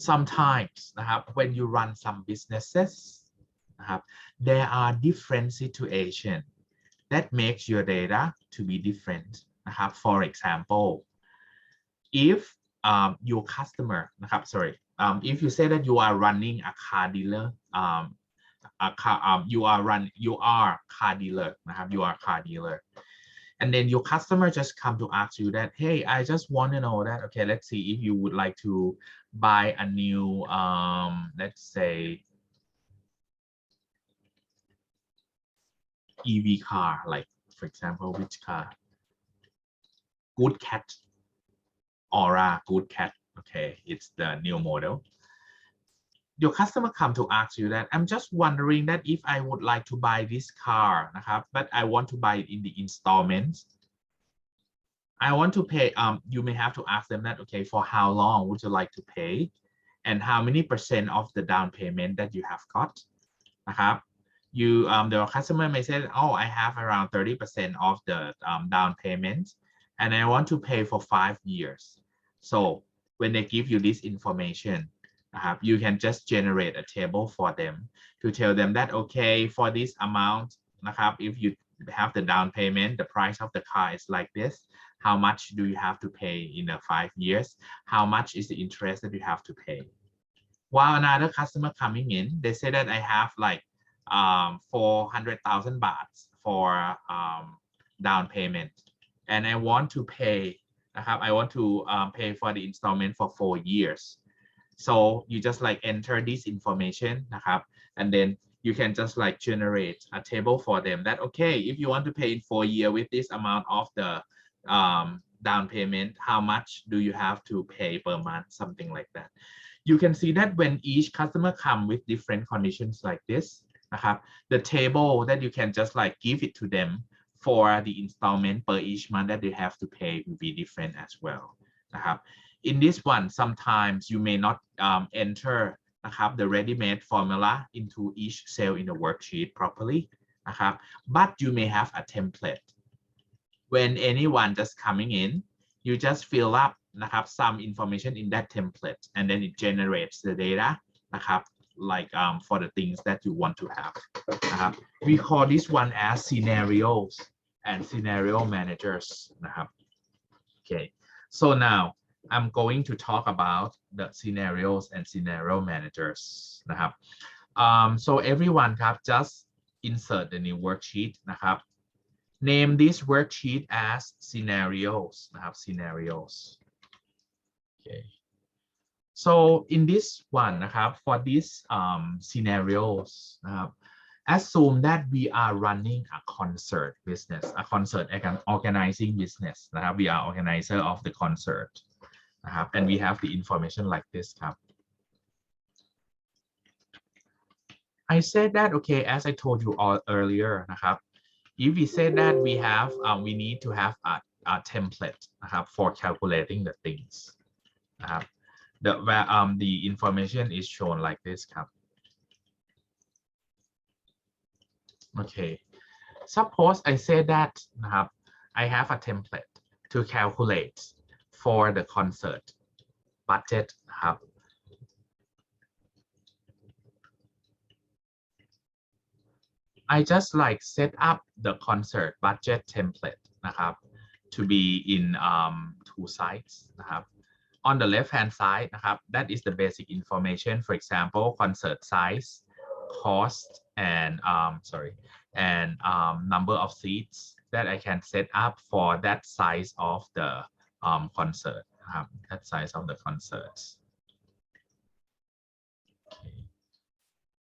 sometimes นะครับ when you run some businesses นะครับ there are different situations that makes your data to be different นะครับ for example if your customer นะครับ sorry if you say that you are running a car dealer you are car dealer นะครับ you are car dealer and then your customer just come to ask you that hey I just want to know that okay let's see if you would like to buy a new let's say EV car like for example which car good cat Aura good cat okay it's the new model your customer come to ask you that I'm just wondering that if I would like to buy this car นะครับ but I want to buy it in the installments I want to pay you may have to ask them that okay for how long would you like to pay and how many percent of the down payment that you have got นะครับ you the customer may say oh I have around 30% of the down payment and I want to pay for 5 years so when they give you this information You can just generate a table for them to tell them that okay, for this amount if you have the down payment, the price of the car is like this. How much do you have to pay in 5 years? How much is the interest that you have to pay? While another customer coming in, they say that I have like 400,000 baht for down payment, and I want to pay I want to pay for the installment for 4 years. So you just like enter this information and then you can just like generate a table for them that okay, if you want to pay in 4 years with this amount of the down payment, how much do you have to pay per month, something like that. You can see that when each customer come with different conditions like this the table that you can just like give it to them for the installment per each month that they have to pay will be different as well in this one, sometimes you may not enter the ready-made formula into each cell in the worksheet properly but you may have a template. When anyone just coming in, you just fill up some information in that template and then it generates the data like for the things that you want to have we call this one as scenarios and scenario managers okay, so now I'm going to talk about the scenarios and scenario managers so everyone just insert the new worksheet name this worksheet as scenarios scenarios. Okay, so in this one for these scenarios assume that we are running a concert business, a concert organizing business we are organizer of the concert and we have the information like this I said that okay, as I told you all earlier if we say that we have we need to have a template for calculating the things the information is shown like this okay, suppose I say that I have a template to calculate for the concert budget I just like set up the concert budget template to be in 2 sides on the left hand side that is the basic information, for example concert size, cost, and number of seats that I can set up for that size of the concert that size of the concerts. Okay.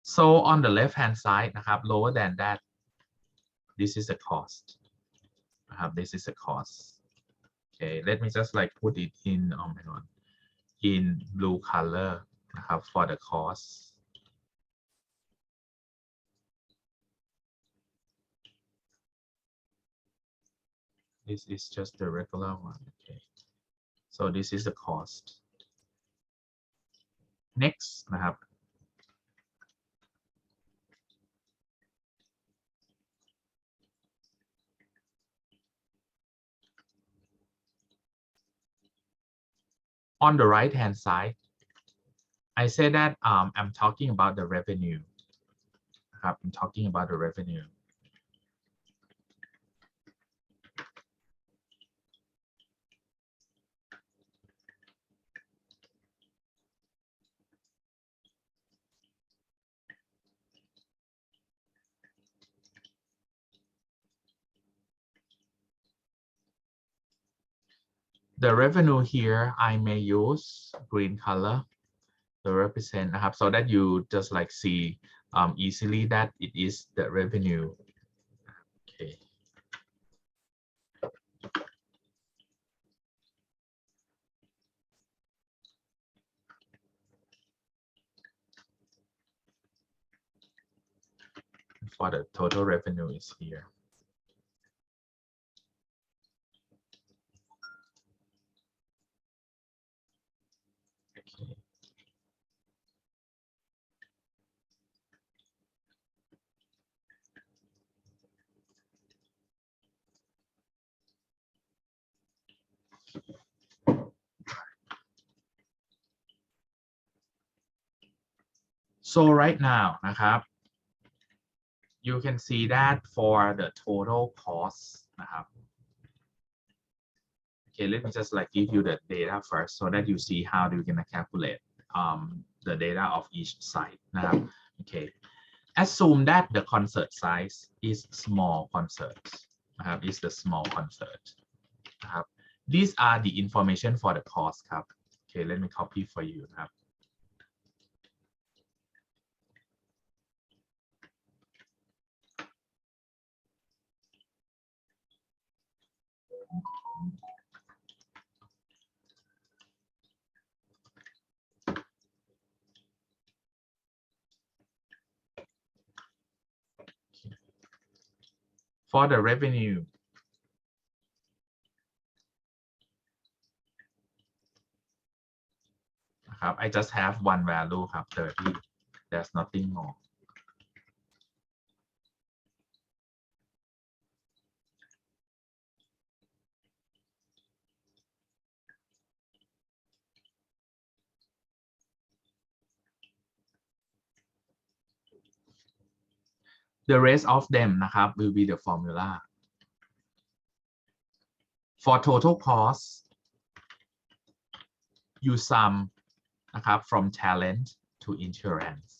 So on the left hand side lower than that, this is the cost this is the cost. Okay, let me just like put it in in blue color for the cost. This is just the regular one. Okay, so this is the cost. Next on the right hand side, I say that I'm talking about the revenue. I'm talking about the revenue. The revenue here, I may use green color to represent so that you just like see easily that it is the revenue. Okay. For the total revenue is here. Okay. so right now นะครับ you can see that for the total cost นะครับ okay, let me just like give you the data first so that you see how you can calculate the data of each site นะครับ okay, assume that the concert size is small concert นะครับ is the small concert นะครับ these are the information for the cost ครับ okay, let me copy for you นะครับ for the revenue นะครับ I just have one value ครับ 30 there's nothing more the rest of them นะครับ will be the formula for total cost you sum นะครับ from talent to insurance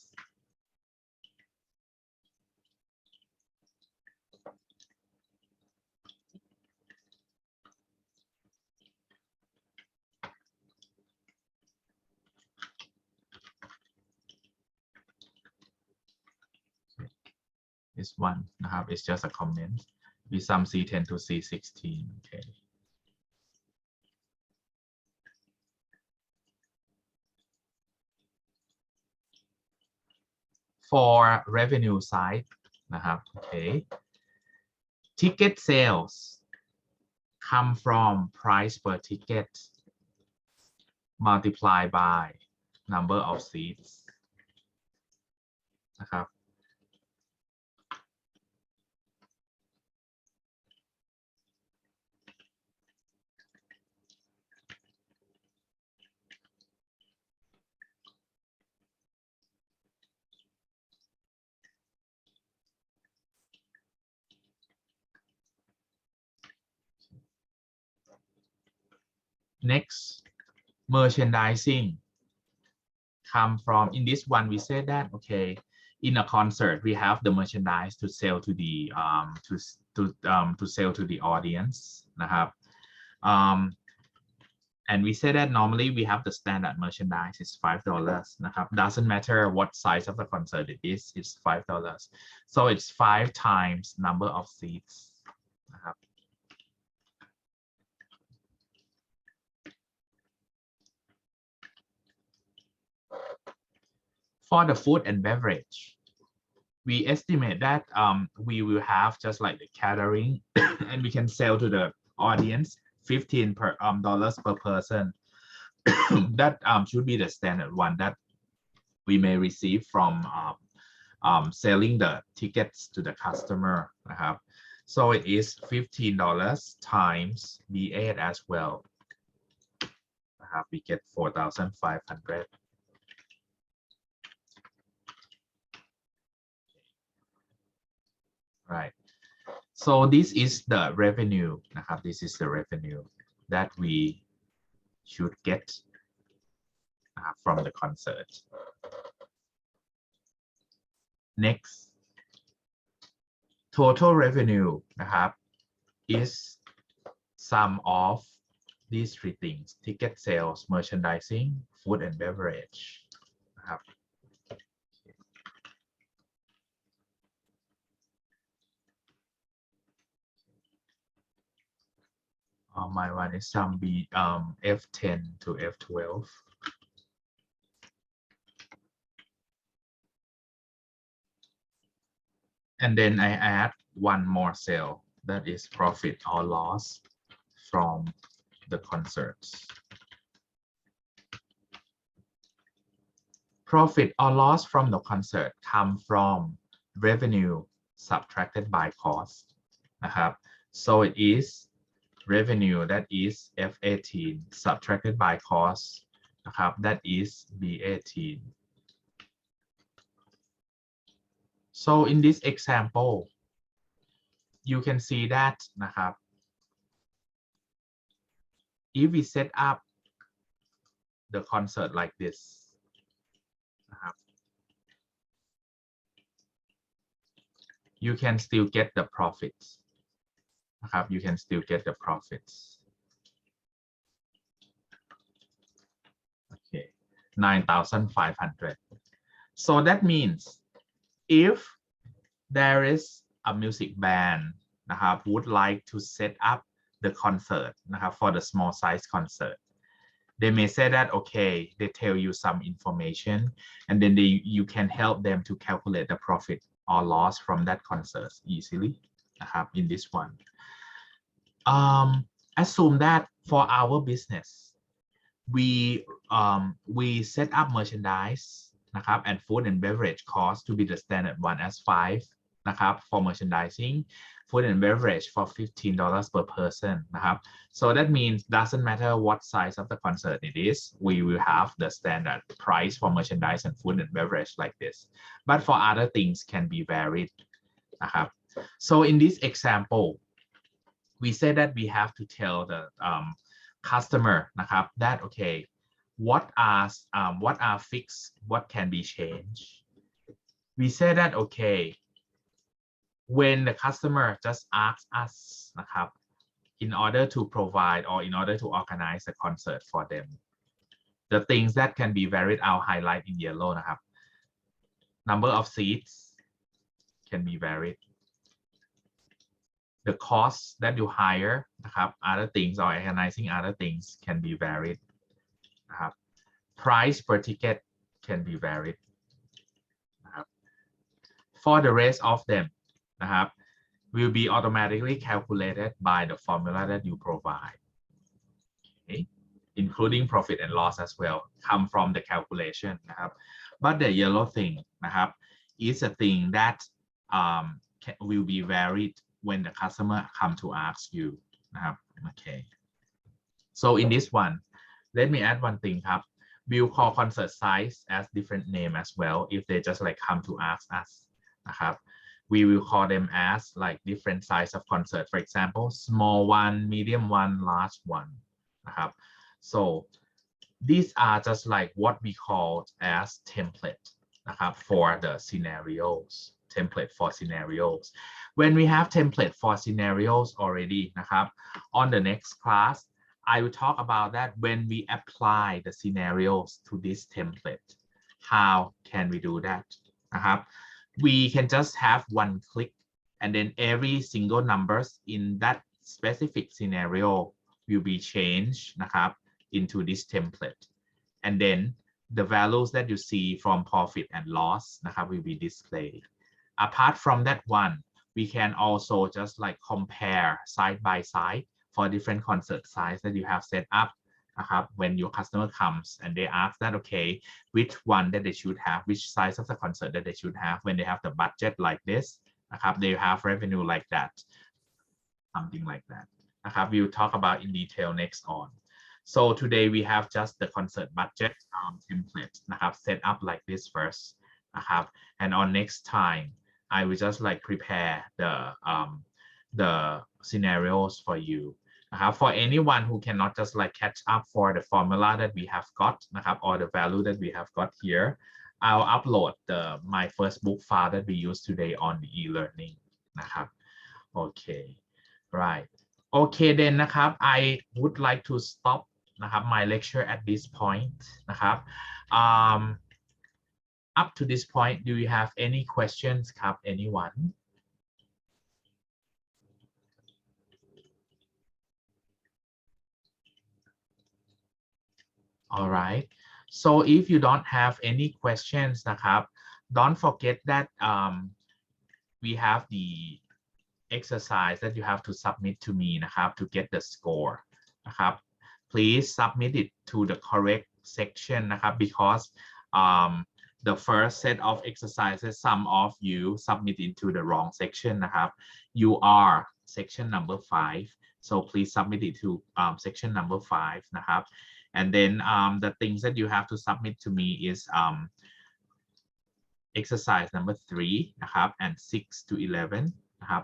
this one นะครับ it's just a comment we sum C10 to C16 okay for revenue side นะครับ okay ticket sales come from price per ticket multiplied by number of seats นะครับ next merchandising come from in this one we said that okay in a concert we have the merchandise to sell to the to sell to the audience นะครับ and we say that normally we have the standard merchandise is $5 นะครับ doesn't matter what size of the concert it is it's $5 so it's 5 times number of seats นะครับ for the food and beverage we estimate that we will have just like the catering and we can sell to the audience $15 per person that should be the standard one that we may receive from selling the tickets to the customer นะครับ so it is $15 times B8 as well นะครับ we get 4,500 right so this is the revenue นะครับ this is the revenue that we should get from the concert next total revenue นะครับ is sum of these three things ticket sales merchandising food and beverage นะครับ my one is sum B F10 to F12 and then I add one more sale that is profit or loss from the concerts profit or loss from the concert come from revenue subtracted by cost นะครับ so it is revenue that is F18 subtracted by cost นะครับ that is B18 so in this example you can see that นะครับ if we set up the concert like this นะครับ you can still get the profits นะครับ you can still get the profits okay 9,500 so that means if there is a music band นะครับ would like to set up the concert นะครับ for the small size concert they may say that okay they tell you some information and then you can help them to calculate the profit or loss from that concert easily นะครับ in this one assume that for our business we set up merchandise นะครับ and food and beverage cost to be the standard one as 5 นะครับ for merchandising food and beverage for $15 per person นะครับ so that means doesn't matter what size of the concert it is we will have the standard price for merchandise and food and beverage like this but for other things can be varied นะครับ so in this example we say that we have to tell the customer นะครับ that okay what are fixed what can be changed we say that okay when the customer just asks us นะครับ in order to provide or in order to organize a concert for them the things that can be varied I'll highlight in yellow นะครับ number of seats can be varied the cost that you hire นะครับ other things or organizing other things can be varied นะครับ price per ticket can be varied นะครับ for the rest of them นะครับ will be automatically calculated by the formula that you provide okay. including profit and loss as well come from the calculation นะครับ but the yellow thing นะครับ is a thing that will be varied when the customer come to ask you นะครับ okay so in this one let me add one thing ครับ we'll call concert size as different name as well if they just like come to ask us นะครับ we will call them as like different size of concert for example small one medium one large one นะครับ so these are just like what we call as template นะครับ for the scenarios template for scenarios when we have template for scenarios already นะครับ on the next class I will talk about that when we apply the scenarios to this template how can we do that นะครับ we can just have one click and then every single numbers in that specific scenario will be changed นะครับ into this template and then the values that you see from profit and loss นะครับ will be displayed apart from that one we can also just like compare side by side for different concert size that you have set up นะครับ when your customer comes and they ask that okay which one that they should have which size of the concert that they should have when they have the budget like this นะครับ they have revenue like that something like that นะครับ we'll talk about in detail next on so today we have just the concert budget template นะครับ set up like this first นะครับ and on next time I will just like prepare the scenarios for you นะครับ for anyone who cannot just like catch up for the formula that we have got นะครับ or the value that we have got here I'll upload my first book file that we use today on the e-learning นะครับ okay right okay then นะครับ I would like to stop นะครับ my lecture at this point นะครับ up to this point do you have any questions ครับ anyone all right so if you don't have any questions นะครับ don't forget that we have the exercise that you have to submit to me นะครับ to get the score นะครับ please submit it to the correct section นะครับ because the first set of exercises some of you submit into the wrong section นะครับ you are section number 5 so please submit it to section number 5 นะครับ and then the things that you have to submit to me is exercise number 3 นะครับ and 6 to 11 นะครับ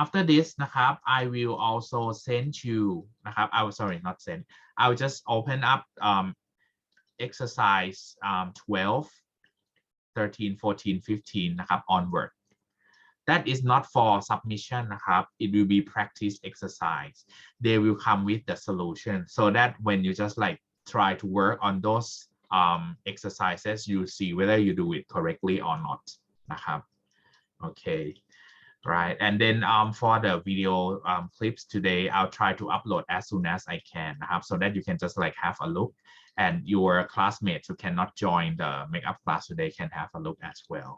after this นะครับ I will also send you นะครับ I will sorry not send I will just open up exercise 12 13 14 15 นะครับ onward that is not for submission นะครับ it will be practice exercise they will come with the solution so that when you just like try to work on those exercises you see whether you do it correctly or not นะครับ okay right and then for the video clips today I'll try to upload as soon as I can นะครับ so that you can just like have a look and your classmates who cannot join the makeup class today can have a look as well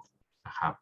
นะครับ